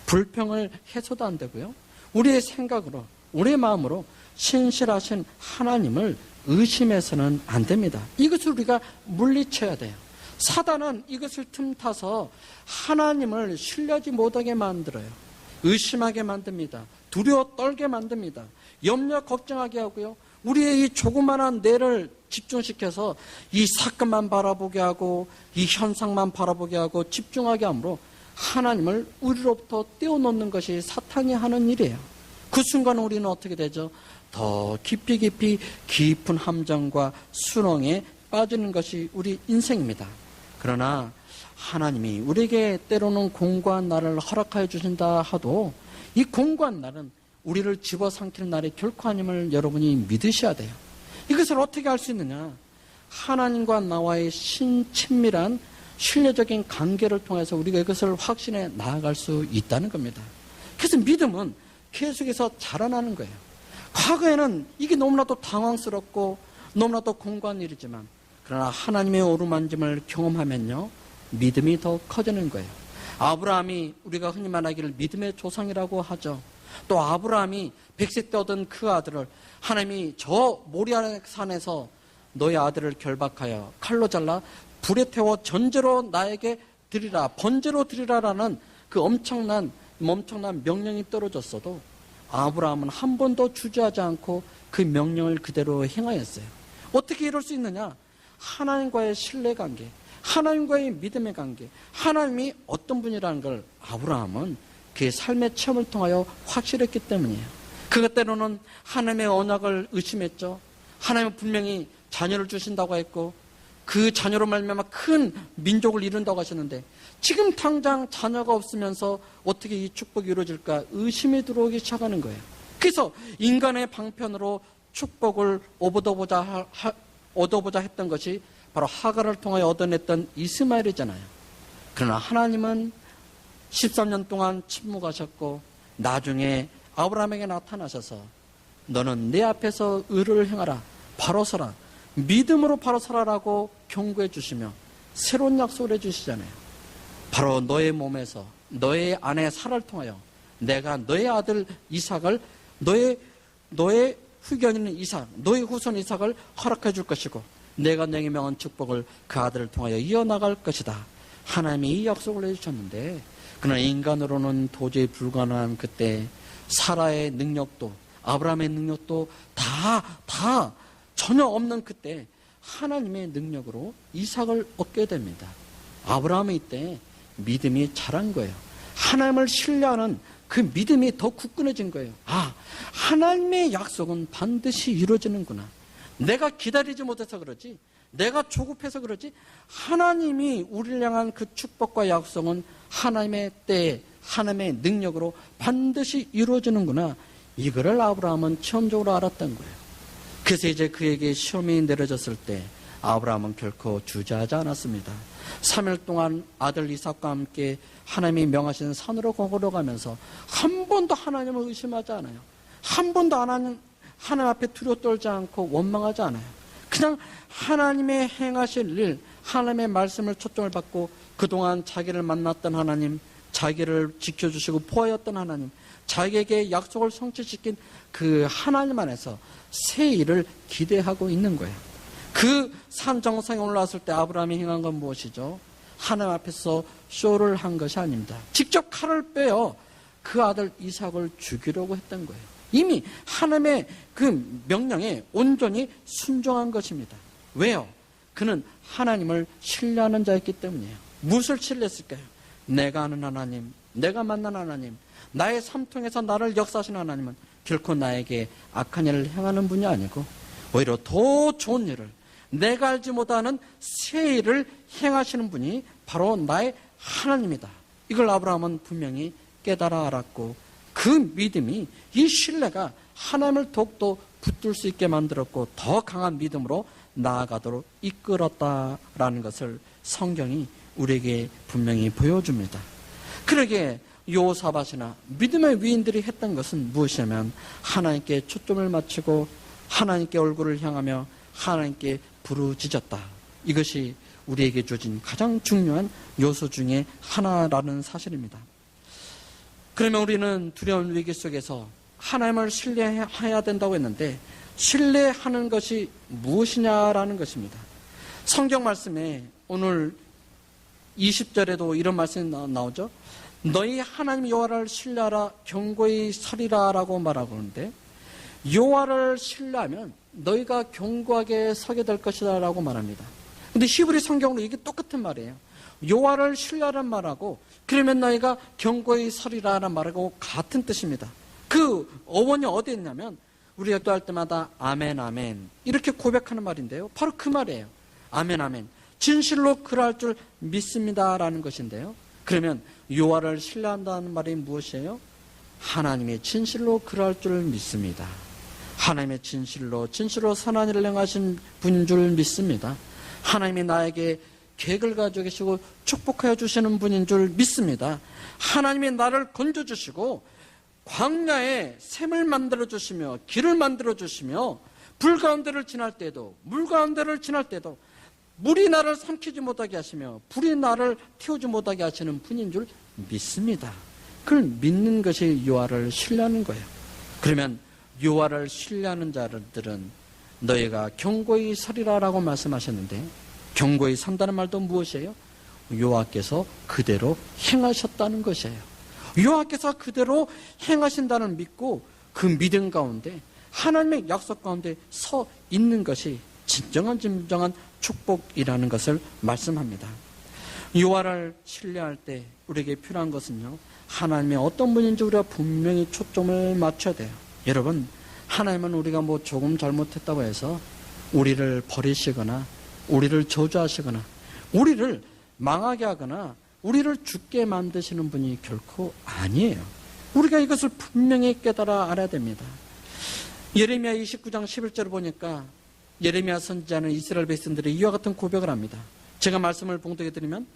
Speaker 1: 불평을 해서도 안 되고요. 우리의 생각으로, 우리의 마음으로 신실하신 하나님을 의심해서는 안 됩니다. 이것을 우리가 물리쳐야 돼요. 사단은 이것을 틈타서 하나님을 신뢰하지 못하게 만들어요. 의심하게 만듭니다. 두려워 떨게 만듭니다. 염려 걱정하게 하고요. 우리의 이 조그마한 뇌를 집중시켜서 이 사건만 바라보게 하고 이 현상만 바라보게 하고 집중하게 하므로 하나님을 우리로부터 떼어놓는 것이 사탄이 하는 일이에요. 그 순간 우리는 어떻게 되죠? 더 깊이 깊은 함정과 수렁에 빠지는 것이 우리 인생입니다. 그러나 하나님이 우리에게 때로는 공고한 날을 허락하여 주신다 하도 이 공고한 날은 우리를 집어삼키는 날이 결코 아님을 여러분이 믿으셔야 돼요. 이것을 어떻게 할 수 있느냐? 하나님과 나와의 친밀한 신뢰적인 관계를 통해서 우리가 이것을 확신해 나아갈 수 있다는 겁니다. 그래서 믿음은 계속해서 자라나는 거예요. 과거에는 이게 너무나도 당황스럽고 너무나도 공고한 일이지만 그러나 하나님의 오르만짐을 경험하면요 믿음이 더 커지는 거예요. 아브라함이 우리가 흔히 말하기를 믿음의 조상이라고 하죠. 또 아브라함이 100세 때 얻은 그 아들을 하나님이 저 모리아 산에서 너의 아들을 결박하여 칼로 잘라 불에 태워 전제로 나에게 드리라, 번제로 드리라라는 그 엄청난 명령이 떨어졌어도 아브라함은 한 번도 주저하지 않고 그 명령을 그대로 행하였어요. 어떻게 이럴 수 있느냐? 하나님과의 신뢰관계, 하나님과의 믿음의 관계, 하나님이 어떤 분이라는 걸 아브라함은 그의 삶의 체험을 통하여 확실했기 때문이에요. 그것 때로는 하나님의 언약을 의심했죠. 하나님은 분명히 자녀를 주신다고 했고 그 자녀로 말미암아 큰 민족을 이룬다고 하셨는데 지금 당장 자녀가 없으면서 어떻게 이 축복이 이루어질까 의심이 들어오기 시작하는 거예요. 그래서 인간의 방편으로 축복을 얻어보자 했던 것이 바로 하갈을 통하여 얻어냈던 이스마엘이잖아요. 그러나 하나님은 13년 동안 침묵하셨고 나중에 아브라함에게 나타나셔서 너는 내 앞에서 의를 행하라, 바로 서라, 믿음으로 바로 서라라고 경고해 주시며 새로운 약속을 해주시잖아요. 바로 너의 몸에서 너의 아내 사라를 통하여 내가 너의 아들 이삭을 너의 후견인 이삭, 너의 후손 이삭을 허락해 줄 것이고 내가 너에게 명한 축복을 그 아들을 통하여 이어나갈 것이다. 하나님이 이 약속을 해주셨는데 그러나 인간으로는 도저히 불가능한 그때 사라의 능력도 아브라함의 능력도 다 전혀 없는 그때 하나님의 능력으로 이삭을 얻게 됩니다. 아브라함은 이때 믿음이 자란 거예요. 하나님을 신뢰하는 그 믿음이 더 굳건해진 거예요. 아, 하나님의 약속은 반드시 이루어지는구나. 내가 기다리지 못해서 그러지, 내가 조급해서 그러지, 하나님이 우리를 향한 그 축복과 약속은 하나님의 때에 하나님의 능력으로 반드시 이루어지는구나. 이거를 아브라함은 체험적으로 알았던 거예요. 그래서 이제 그에게 시험이 내려졌을 때 아브라함은 결코 주저하지 않았습니다. 3일 동안 아들 이삭과 함께 하나님이 명하신 산으로 걸어가면서 한 번도 하나님을 의심하지 않아요. 한 번도 하나님 앞에 두려워 떨지 않고 원망하지 않아요. 그냥 하나님의 행하실 일, 하나님의 말씀을 초점을 받고 그동안 자기를 만났던 하나님, 자기를 지켜주시고 보호하였던 하나님, 자기에게 약속을 성취시킨 그 하나님 안에서 새 일을 기대하고 있는 거예요. 그 산 정상에 올라왔을 때 아브라함이 행한 건 무엇이죠? 하나님 앞에서 쇼를 한 것이 아닙니다. 직접 칼을 빼어 그 아들 이삭을 죽이려고 했던 거예요. 이미 하나님의 그 명령에 온전히 순종한 것입니다. 왜요? 그는 하나님을 신뢰하는 자였기 때문이에요. 무엇을 신뢰했을까요? 내가 아는 하나님, 내가 만난 하나님, 나의 삶통에서 나를 역사하신 하나님은 결코 나에게 악한 일을 행하는 분이 아니고 오히려 더 좋은 일을, 내가 알지 못하는 새 일을 행하시는 분이 바로 나의 하나님이다. 이걸 아브라함은 분명히 깨달아 알았고 그 믿음이, 이 신뢰가 하나님을 더욱더 붙들 수 있게 만들었고 더 강한 믿음으로 나아가도록 이끌었다라는 것을 성경이 우리에게 분명히 보여줍니다. 그러기에 여호사밧이나 믿음의 위인들이 했던 것은 무엇이냐면 하나님께 초점을 맞추고 하나님께 얼굴을 향하며 하나님께 부르짖었다. 이것이 우리에게 주어진 가장 중요한 요소 중에 하나라는 사실입니다. 그러면 우리는 두려운 위기 속에서 하나님을 신뢰해야 된다고 했는데 신뢰하는 것이 무엇이냐라는 것입니다. 성경 말씀에 오늘 20절에도 이런 말씀이 나오죠. 너희 하나님 여호와를 신뢰하라 견고히 서리라 라고 말하고 있는데 여호와를 신뢰하면 너희가 견고하게 서게 될 것이다 라고 말합니다. 근데 히브리 성경으로 이게 똑같은 말이에요. 여호와를 신뢰하라는 말하고 그러면 너희가 견고히 서리라는 말하고 같은 뜻입니다. 그 어원이 어디에 있냐면 우리가 기도할 때마다 아멘 아멘 이렇게 고백하는 말인데요. 바로 그 말이에요. 아멘 아멘. 진실로 그럴 줄 믿습니다라는 것인데요. 그러면 여호와를 신뢰한다는 말이 무엇이에요? 하나님의 진실로 그럴 줄 믿습니다. 하나님의 진실로 선한 일을 행하신 분인 줄 믿습니다. 하나님이 나에게 계획을 가지고 계시고 축복하여 주시는 분인 줄 믿습니다. 하나님이 나를 건져주시고 광야에 샘을 만들어주시며 길을 만들어주시며 불 가운데를 지날 때도 물 가운데를 지날 때도 물이 나를 삼키지 못하게 하시며 불이 나를 태우지 못하게 하시는 분인 줄 믿습니다. 그걸 믿는 것이 여호와를 신뢰하는 거예요. 그러면 여호와를 신뢰하는 자들은 너희가 견고히 서리라라고 말씀하셨는데 견고히 선다는 말도 무엇이에요? 여호와께서 그대로 행하셨다는 것이에요. 여호와께서 그대로 행하신다는 믿고 그 믿음 가운데 하나님의 약속 가운데 서 있는 것이 진정한 축복이라는 것을 말씀합니다. 여호와를 신뢰할 때 우리에게 필요한 것은요, 하나님의 어떤 분인지 우리가 분명히 초점을 맞춰야 돼요. 여러분, 하나님은 우리가 뭐 조금 잘못했다고 해서 우리를 버리시거나 우리를 저주하시거나 우리를 망하게 하거나 우리를 죽게 만드시는 분이 결코 아니에요. 우리가 이것을 분명히 깨달아 알아야 됩니다. 예레미야 29장 11절을 보니까 예레미야 선지자는 이스라엘 백성들이 이와 같은 고백을 합니다. 제가 말씀을 봉독해 드리면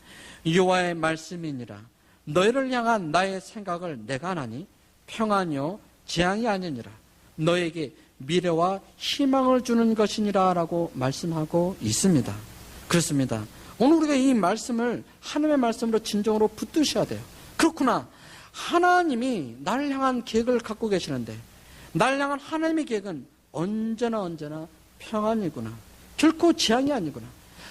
Speaker 1: 여호와의 말씀이니라 너희를 향한 나의 생각을 내가 하나니 평안이요 재앙이 아니니라 너에게 미래와 희망을 주는 것이니라 라고 말씀하고 있습니다. 그렇습니다. 오늘 우리가 이 말씀을 하나님의 말씀으로 진정으로 붙드셔야 돼요. 그렇구나. 하나님이 나를 향한 계획을 갖고 계시는데 나를 향한 하나님의 계획은 언제나 평안이구나. 결코 재앙이 아니구나.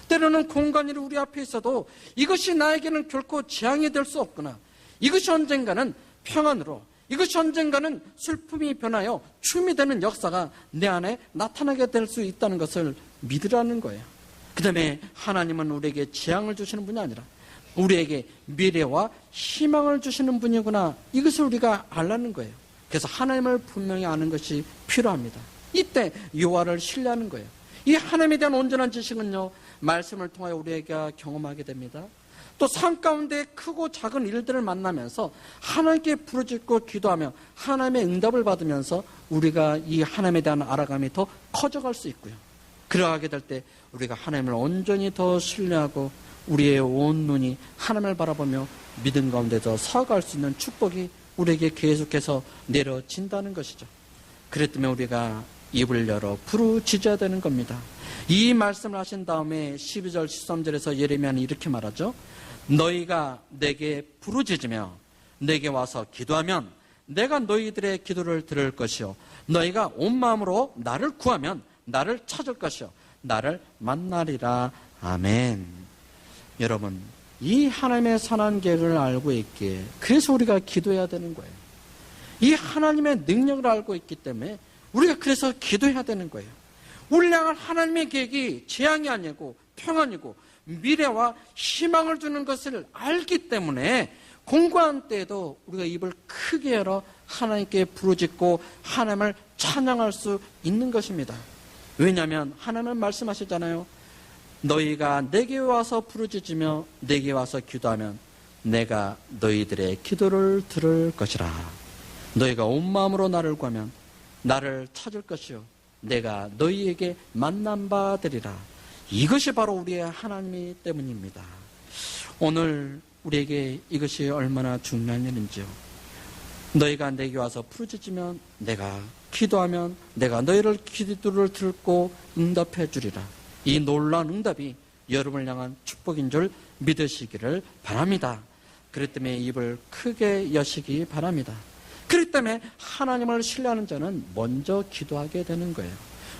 Speaker 1: 때로는 공간이 우리 앞에 있어도 이것이 나에게는 결코 재앙이 될 수 없구나. 이것이 언젠가는 평안으로, 이것이 언젠가는 슬픔이 변하여 춤이 되는 역사가 내 안에 나타나게 될 수 있다는 것을 믿으라는 거예요. 그 다음에 하나님은 우리에게 재앙을 주시는 분이 아니라 우리에게 미래와 희망을 주시는 분이구나. 이것을 우리가 알라는 거예요. 그래서 하나님을 분명히 아는 것이 필요합니다. 이때 여호와를 신뢰하는 거예요. 이 하나님에 대한 온전한 지식은요, 말씀을 통하여 우리에게 경험하게 됩니다. 또 삶 가운데 크고 작은 일들을 만나면서 하나님께 부르짖고 기도하며 하나님의 응답을 받으면서 우리가 이 하나님에 대한 알아감이 더 커져갈 수 있고요. 그러하게 될 때 우리가 하나님을 온전히 더 신뢰하고 우리의 온 눈이 하나님을 바라보며 믿음 가운데서 서갈 수 있는 축복이 우리에게 계속해서 내려진다는 것이죠. 그랬기 때문에 우리가 입을 열어 부르짖어야 되는 겁니다. 이 말씀을 하신 다음에 12절 13절에서 예레미야는 이렇게 말하죠. 너희가 내게 부르짖으며 내게 와서 기도하면 내가 너희들의 기도를 들을 것이요 너희가 온 마음으로 나를 구하면 나를 찾을 것이요 나를 만나리라. 아멘. 여러분, 이 하나님의 선한 계획을 알고 있기에 그래서 우리가 기도해야 되는 거예요. 이 하나님의 능력을 알고 있기 때문에 우리가 그래서 기도해야 되는 거예요. 우리를 향한 하나님의 계획이 재앙이 아니고 평안이고 미래와 희망을 주는 것을 알기 때문에 공고한 때에도 우리가 입을 크게 열어 하나님께 부르짖고 하나님을 찬양할 수 있는 것입니다. 왜냐하면 하나님은 말씀하시잖아요. 너희가 내게 와서 부르짖으며 내게 와서 기도하면 내가 너희들의 기도를 들을 것이라. 너희가 온 마음으로 나를 구하면 나를 찾을 것이요 내가 너희에게 만난 바 되리라. 이것이 바로 우리의 하나님이 때문입니다. 오늘 우리에게 이것이 얼마나 중요한 일인지요. 너희가 내게 와서 부르짖으면 내가 기도하면 내가 너희를 기도를 듣고 응답해 주리라. 이 놀라운 응답이 여러분을 향한 축복인 줄 믿으시기를 바랍니다. 그렇기 때문에 입을 크게 여시기 바랍니다. 그렇기 때문에 하나님을 신뢰하는 자는 먼저 기도하게 되는 거예요.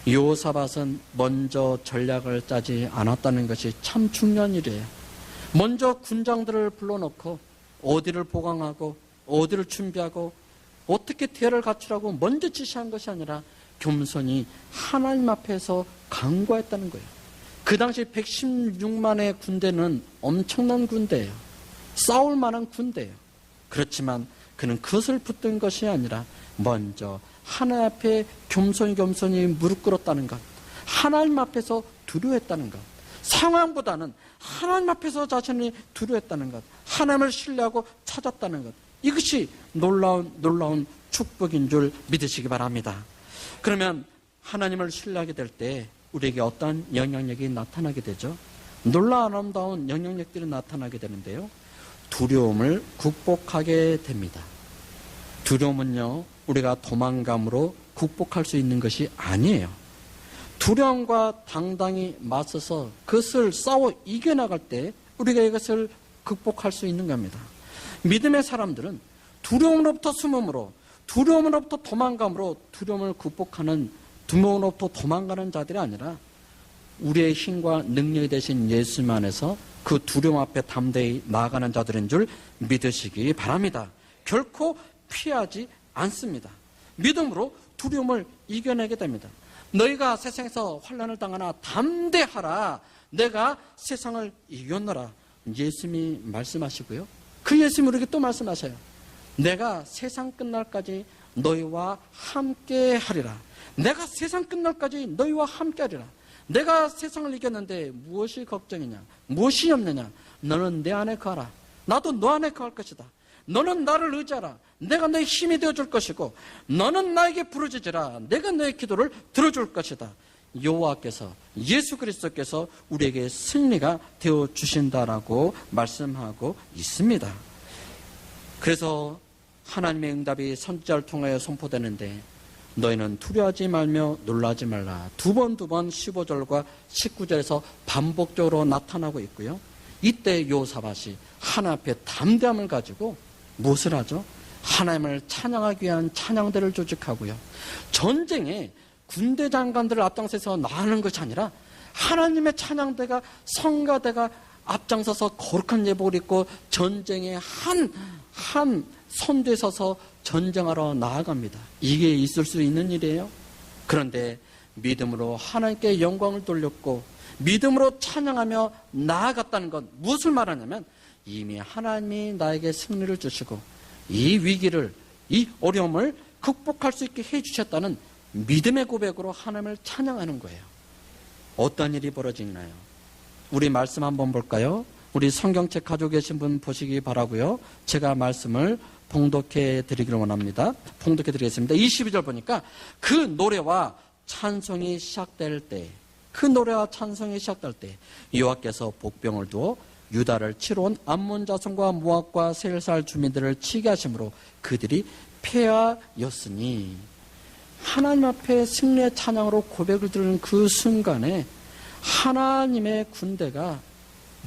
Speaker 1: 여호사밧은 먼저 전략을 짜지 않았다는 것이 참 중요한 일이에요. 먼저 군장들을 불러놓고 어디를 보강하고 어디를 준비하고 어떻게 대열을 갖추라고 먼저 지시한 것이 아니라 겸손히 하나님 앞에서 간구했다는 거예요. 그 당시 116만의 군대는 엄청난 군대예요. 싸울 만한 군대예요. 그렇지만 그는 그것을 붙든 것이 아니라 먼저 하나님 앞에 겸손히 무릎 꿇었다는 것, 하나님 앞에서 두려워했다는 것, 상황보다는 하나님 앞에서 자신이 두려워했다는 것, 하나님을 신뢰하고 찾았다는 것, 이것이 놀라운 축복인 줄 믿으시기 바랍니다. 그러면 하나님을 신뢰하게 될 때 우리에게 어떤 영향력이 나타나게 되죠? 놀라운 아름다운 영향력들이 나타나게 되는데요. 두려움을 극복하게 됩니다. 두려움은요, 우리가 도망감으로 극복할 수 있는 것이 아니에요. 두려움과 당당히 맞서서 그것을 싸워 이겨나갈 때 우리가 이것을 극복할 수 있는 겁니다. 믿음의 사람들은 두려움으로부터 숨음으로, 두려움으로부터 도망감으로 두려움을 극복하는, 두려움으로부터 도망가는 자들이 아니라 우리의 힘과 능력이 되신 예수님 안에서 그 두려움 앞에 담대히 나아가는 자들인 줄 믿으시기 바랍니다. 결코 피하지 않습니다. 믿음으로 두려움을 이겨내게 됩니다. 너희가 세상에서 환난을 당하나 담대하라. 내가 세상을 이겼노라. 예수님이 말씀하시고요. 그 예수님이 우리에게 또 말씀하셔요. 내가 세상 끝날까지 너희와 함께 하리라. 내가 세상 끝날까지 너희와 함께 하리라. 내가 세상을 이겼는데 무엇이 걱정이냐? 무엇이 없느냐? 너는 내 안에 거하라. 나도 너 안에 거할 것이다. 너는 나를 의지하라. 내가 너의 힘이 되어줄 것이고 너는 나에게 부르짖으라. 내가 너의 기도를 들어줄 것이다. 여호와께서, 예수 그리스도께서 우리에게 승리가 되어주신다라고 말씀하고 있습니다. 그래서 하나님의 응답이 선지자를 통하여 선포되는데 너희는 두려워하지 말며 놀라지 말라. 두 번 15절과 19절에서 반복적으로 나타나고 있고요. 이때 여호사밧이 하나님 앞에 담대함을 가지고 무엇을 하죠? 하나님을 찬양하기 위한 찬양대를 조직하고요. 전쟁에 군대 장관들을 앞장서서 나가는 것이 아니라 하나님의 찬양대가, 성가대가 앞장서서 거룩한 예복을 입고 전쟁의 한 선두에 서서 전쟁하러 나아갑니다. 이게 있을 수 있는 일이에요. 그런데 믿음으로 하나님께 영광을 돌렸고 믿음으로 찬양하며 나아갔다는 건 무엇을 말하냐면 이미 하나님이 나에게 승리를 주시고 이 위기를, 이 어려움을 극복할 수 있게 해주셨다는 믿음의 고백으로 하나님을 찬양하는 거예요. 어떤 일이 벌어지나요? 우리 말씀 한번 볼까요? 우리 성경책 가지고 계신 분 보시기 바라고요. 제가 말씀을 봉독해 드리기를 원합니다. 봉독해 드리겠습니다. 22절 보니까 그 노래와 찬송이 시작될 때, 여호와께서 복병을 두어 유다를 치러 온 암몬 자손과 모압과 세일살 주민들을 치게 하심으로 그들이 패하였으니, 하나님 앞에 승리의 찬양으로 고백을 드리는 그 순간에 하나님의 군대가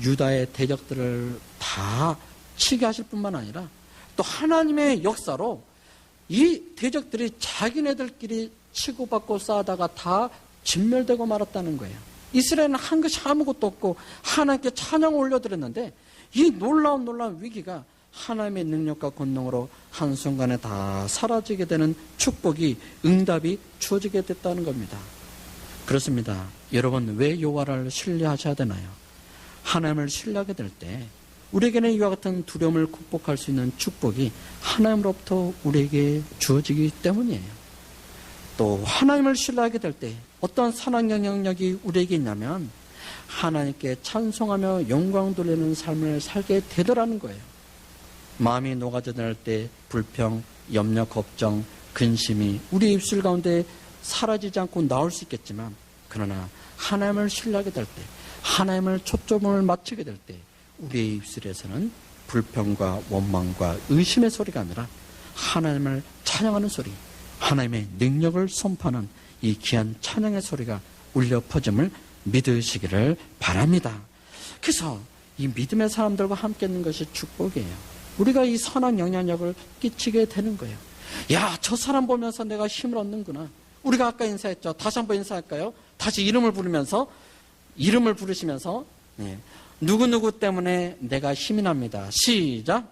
Speaker 1: 유다의 대적들을 다 치게 하실 뿐만 아니라 또 하나님의 역사로 이 대적들이 자기네들끼리 치고받고 싸우다가 다 진멸되고 말았다는 거예요. 이스라엘은 한 것이 아무것도 없고 하나님께 찬양을 올려드렸는데 이 놀라운 위기가 하나님의 능력과 권능으로 한순간에 다 사라지게 되는 축복이, 응답이 주어지게 됐다는 겁니다. 그렇습니다. 여러분, 왜 여호와를 신뢰하셔야 되나요? 하나님을 신뢰하게 될 때 우리에게는 이와 같은 두려움을 극복할 수 있는 축복이 하나님으로부터 우리에게 주어지기 때문이에요. 또 하나님을 신뢰하게 될 때 어떤 선한 영향력이 우리에게 있냐면 하나님께 찬송하며 영광 돌리는 삶을 살게 되더라는 거예요. 마음이 녹아져 때 불평, 염려, 걱정, 근심이 우리 입술 가운데 사라지지 않고 나올 수 있겠지만, 그러나 하나님을 신뢰하게 될 때, 하나님을 초점을 맞추게 될 때 우리의 입술에서는 불평과 원망과 의심의 소리가 아니라 하나님을 찬양하는 소리, 하나님의 능력을 선포하는 이 귀한 찬양의 소리가 울려 퍼짐을 믿으시기를 바랍니다. 그래서 이 믿음의 사람들과 함께 있는 것이 축복이에요. 우리가 이 선한 영향력을 끼치게 되는 거예요. 야, 저 사람 보면서 내가 힘을 얻는구나. 우리가 아까 인사했죠. 다시 한번 인사할까요? 다시 이름을 부르시면서 누구누구 때문에 내가 힘이 납니다. 시작.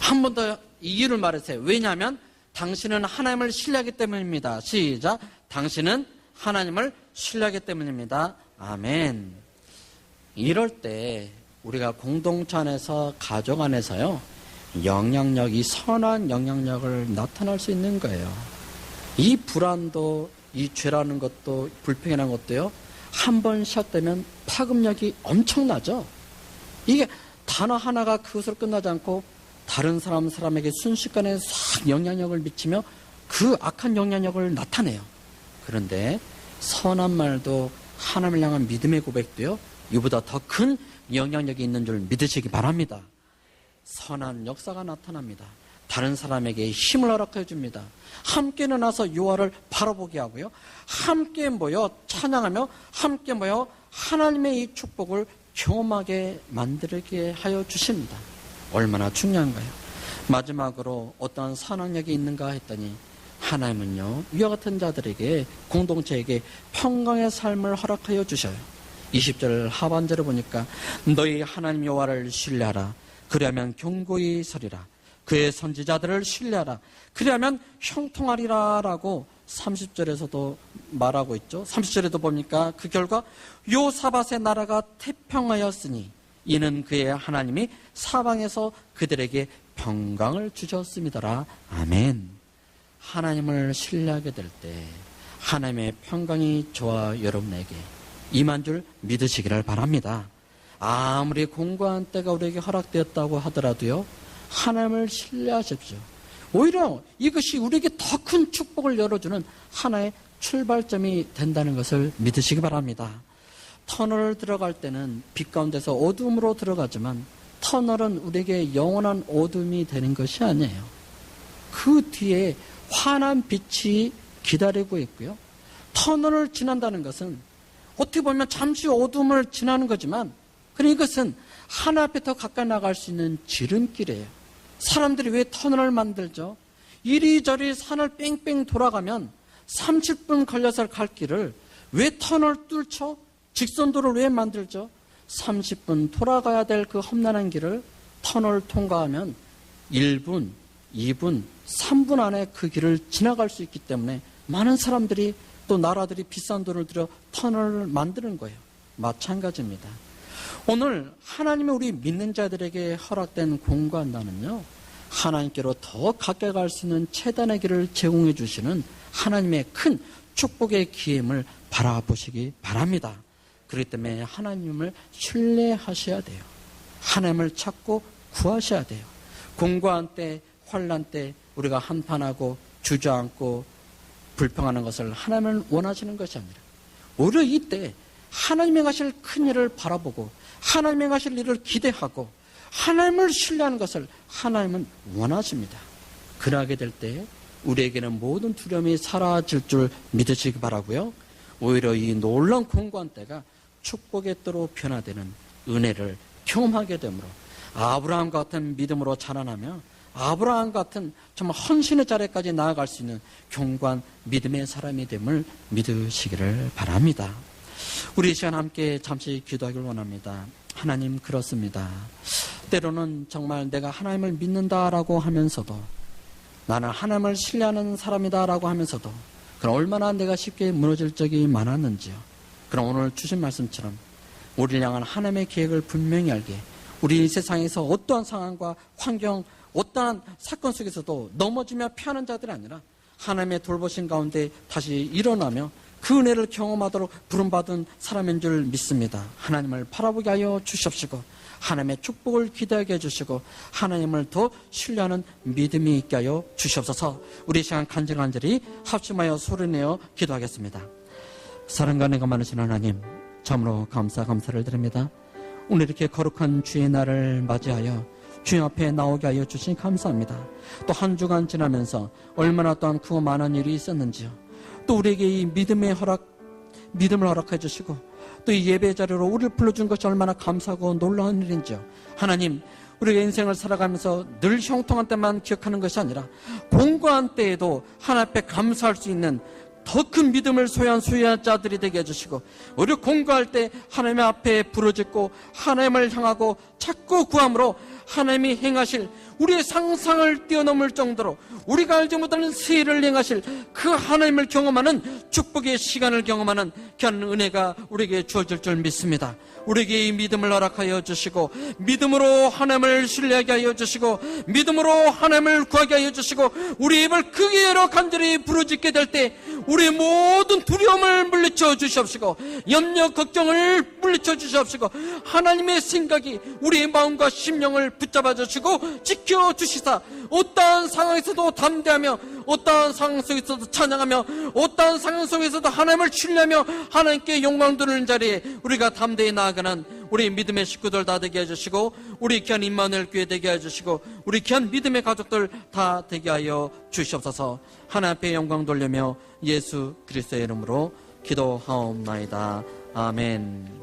Speaker 1: 한 번 더 이유를 말하세요. 왜냐하면 당신은 하나님을 신뢰하기 때문입니다. 시작. 당신은 하나님을 신뢰하기 때문입니다. 아멘. 이럴 때 우리가 공동체 안에서, 가족 안에서요, 영향력이, 선한 영향력을 나타날 수 있는 거예요. 이 불안도, 이 죄라는 것도, 불평이라는 것도요, 한 번 시작되면 파급력이 엄청나죠. 이게 단어 하나가 그것으로 끝나지 않고 다른 사람에게 순식간에 싹 영향력을 미치며 그 악한 영향력을 나타내요. 그런데 선한 말도, 하나님을 향한 믿음의 고백도요, 이보다 더 큰 영향력이 있는 줄 믿으시기 바랍니다. 선한 역사가 나타납니다. 다른 사람에게 힘을 허락해 줍니다. 함께 일어나서 여호와를 바라보게 하고요, 함께 모여 찬양하며 함께 모여 하나님의 이 축복을 경험하게 만들게 하여 주십니다. 얼마나 중요한가요? 마지막으로 어떠한 선악력이 있는가 했더니 하나님은요, 이와 같은 자들에게, 공동체에게 평강의 삶을 허락하여 주셔요. 20절 하반절을 보니까 너희 하나님 여호와를 신뢰하라. 그리하면 견고히 서리라. 그의 선지자들을 신뢰하라. 그리하면 형통하리라 라고 30절에서도 말하고 있죠. 30절에도 보니까 그 결과 요사밧의 나라가 태평하였으니 이는 그의 하나님이 사방에서 그들에게 평강을 주셨음이더라. 아멘. 하나님을 신뢰하게 될 때 하나님의 평강이 저와 여러분에게 임한 줄 믿으시기를 바랍니다. 아무리 공고한 때가 우리에게 허락되었다고 하더라도요, 하나님을 신뢰하십시오. 오히려 이것이 우리에게 더 큰 축복을 열어주는 하나의 출발점이 된다는 것을 믿으시기 바랍니다. 터널을 들어갈 때는 빛 가운데서 어둠으로 들어가지만 터널은 우리에게 영원한 어둠이 되는 것이 아니에요. 그 뒤에 환한 빛이 기다리고 있고요. 터널을 지난다는 것은 어떻게 보면 잠시 어둠을 지나는 거지만, 그러나 이것은 하나 앞에 더 가까이 나갈 수 있는 지름길이에요. 사람들이 왜 터널을 만들죠? 이리저리 산을 뺑뺑 돌아가면 30분 걸려서 갈 길을 왜 터널 뚫죠? 직선도를 왜 만들죠? 30분 돌아가야 될 그 험난한 길을 터널 통과하면 1분, 2분, 3분 안에 그 길을 지나갈 수 있기 때문에 많은 사람들이, 또 나라들이 비싼 돈을 들여 터널을 만드는 거예요. 마찬가지입니다. 오늘 하나님이 우리 믿는 자들에게 허락된 공고한 날은요, 하나님께로 더 가까이 갈 수 있는 최단의 길을 제공해 주시는 하나님의 큰 축복의 기회임을 바라보시기 바랍니다. 그렇기 때문에 하나님을 신뢰하셔야 돼요. 하나님을 찾고 구하셔야 돼요. 공고한 때, 환난 때 우리가 한탄하고 주저앉고 불평하는 것을 하나님을 원하시는 것이 아니라 오히려 이때 하나님이 하실 큰 일을 바라보고 하나님이 하실 일을 기대하고 하나님을 신뢰하는 것을 하나님은 원하십니다. 그러하게 될 때 우리에게는 모든 두려움이 사라질 줄 믿으시기 바라고요. 오히려 이 놀라운 공고한 때가 축복의 때로 변화되는 은혜를 경험하게 되므로 아브라함 같은 믿음으로 자라나며 아브라함 같은 정말 헌신의 자리까지 나아갈 수 있는 견고한 믿음의 사람이 됨을 믿으시기를 바랍니다. 우리 이 시간 함께 잠시 기도하기를 원합니다. 하나님, 그렇습니다. 때로는 정말 내가 하나님을 믿는다라고 하면서도, 나는 하나님을 신뢰하는 사람이다라고 하면서도 그럼 얼마나 내가 쉽게 무너질 적이 많았는지요. 그럼 오늘 주신 말씀처럼 우리를 향한 하나님의 계획을 분명히 알게, 우리 세상에서 어떠한 상황과 환경, 어떠한 사건 속에서도 넘어지며 피하는 자들이 아니라 하나님의 돌보신 가운데 다시 일어나며 그 은혜를 경험하도록 부름받은 사람인 줄 믿습니다. 하나님을 바라보게 하여 주시옵시고 하나님의 축복을 기대하게 해주시고 하나님을 더 신뢰하는 믿음이 있게 하여 주시옵소서. 우리 시간 간절히 합심하여 소리내어 기도하겠습니다. 사랑과 은혜가 많으신 하나님, 참으로 감사를 드립니다. 오늘 이렇게 거룩한 주의 날을 맞이하여 주님 앞에 나오게 하여 주신 감사합니다. 또 한 주간 지나면서 얼마나 또한 크고 많은 일이 있었는지요. 또 우리에게 이 믿음을 허락해 주시고 또 이 예배 자리로 우리를 불러준 것이 얼마나 감사하고 놀라운 일인지요. 하나님, 우리가 인생을 살아가면서 늘 형통한 때만 기억하는 것이 아니라 공고한 때에도 하나님 앞에 감사할 수 있는 더 큰 믿음을 소유한 자들이 되게 해주시고, 우리 공부할 때 하나님 앞에 부르짖고 하나님을 향하고 자꾸 구함으로 하나님이 행하실, 우리의 상상을 뛰어넘을 정도로 우리가 알지 못하는 새 일을 행하실 그 하나님을 경험하는 축복의 시간을 경험하는 귀한 은혜가 우리에게 주어질 줄 믿습니다. 우리에게 이 믿음을 허락하여 주시고, 믿음으로 하나님을 신뢰하게 하여 주시고, 믿음으로 하나님을 구하게 하여 주시고, 우리 입을 크게 열어 간절히 부르짖게 될 때 우리 모든 두려움을 물리쳐 주시옵시고, 염려 걱정을 물리쳐 주시옵시고, 하나님의 생각이 우리의 마음과 심령을 붙잡아 주시고 지켜 주시사, 어떠한 상황에서도 담대하며, 어떠한 상황 속에서도 찬양하며, 어떠한 상황 속에서도 하나님을 신뢰하며 하나님께 영광 돌리는 자리에 우리가 담대히 나아가는 우리 믿음의 식구들 다 되게 해주시고, 우리 귀한 임마누엘 교회 되게 해주시고, 우리 귀한 믿음의 가족들 다 되게 하여 주시옵소서. 하나님 앞에 영광 돌리며 예수 그리스도의 이름으로 기도하옵나이다. 아멘.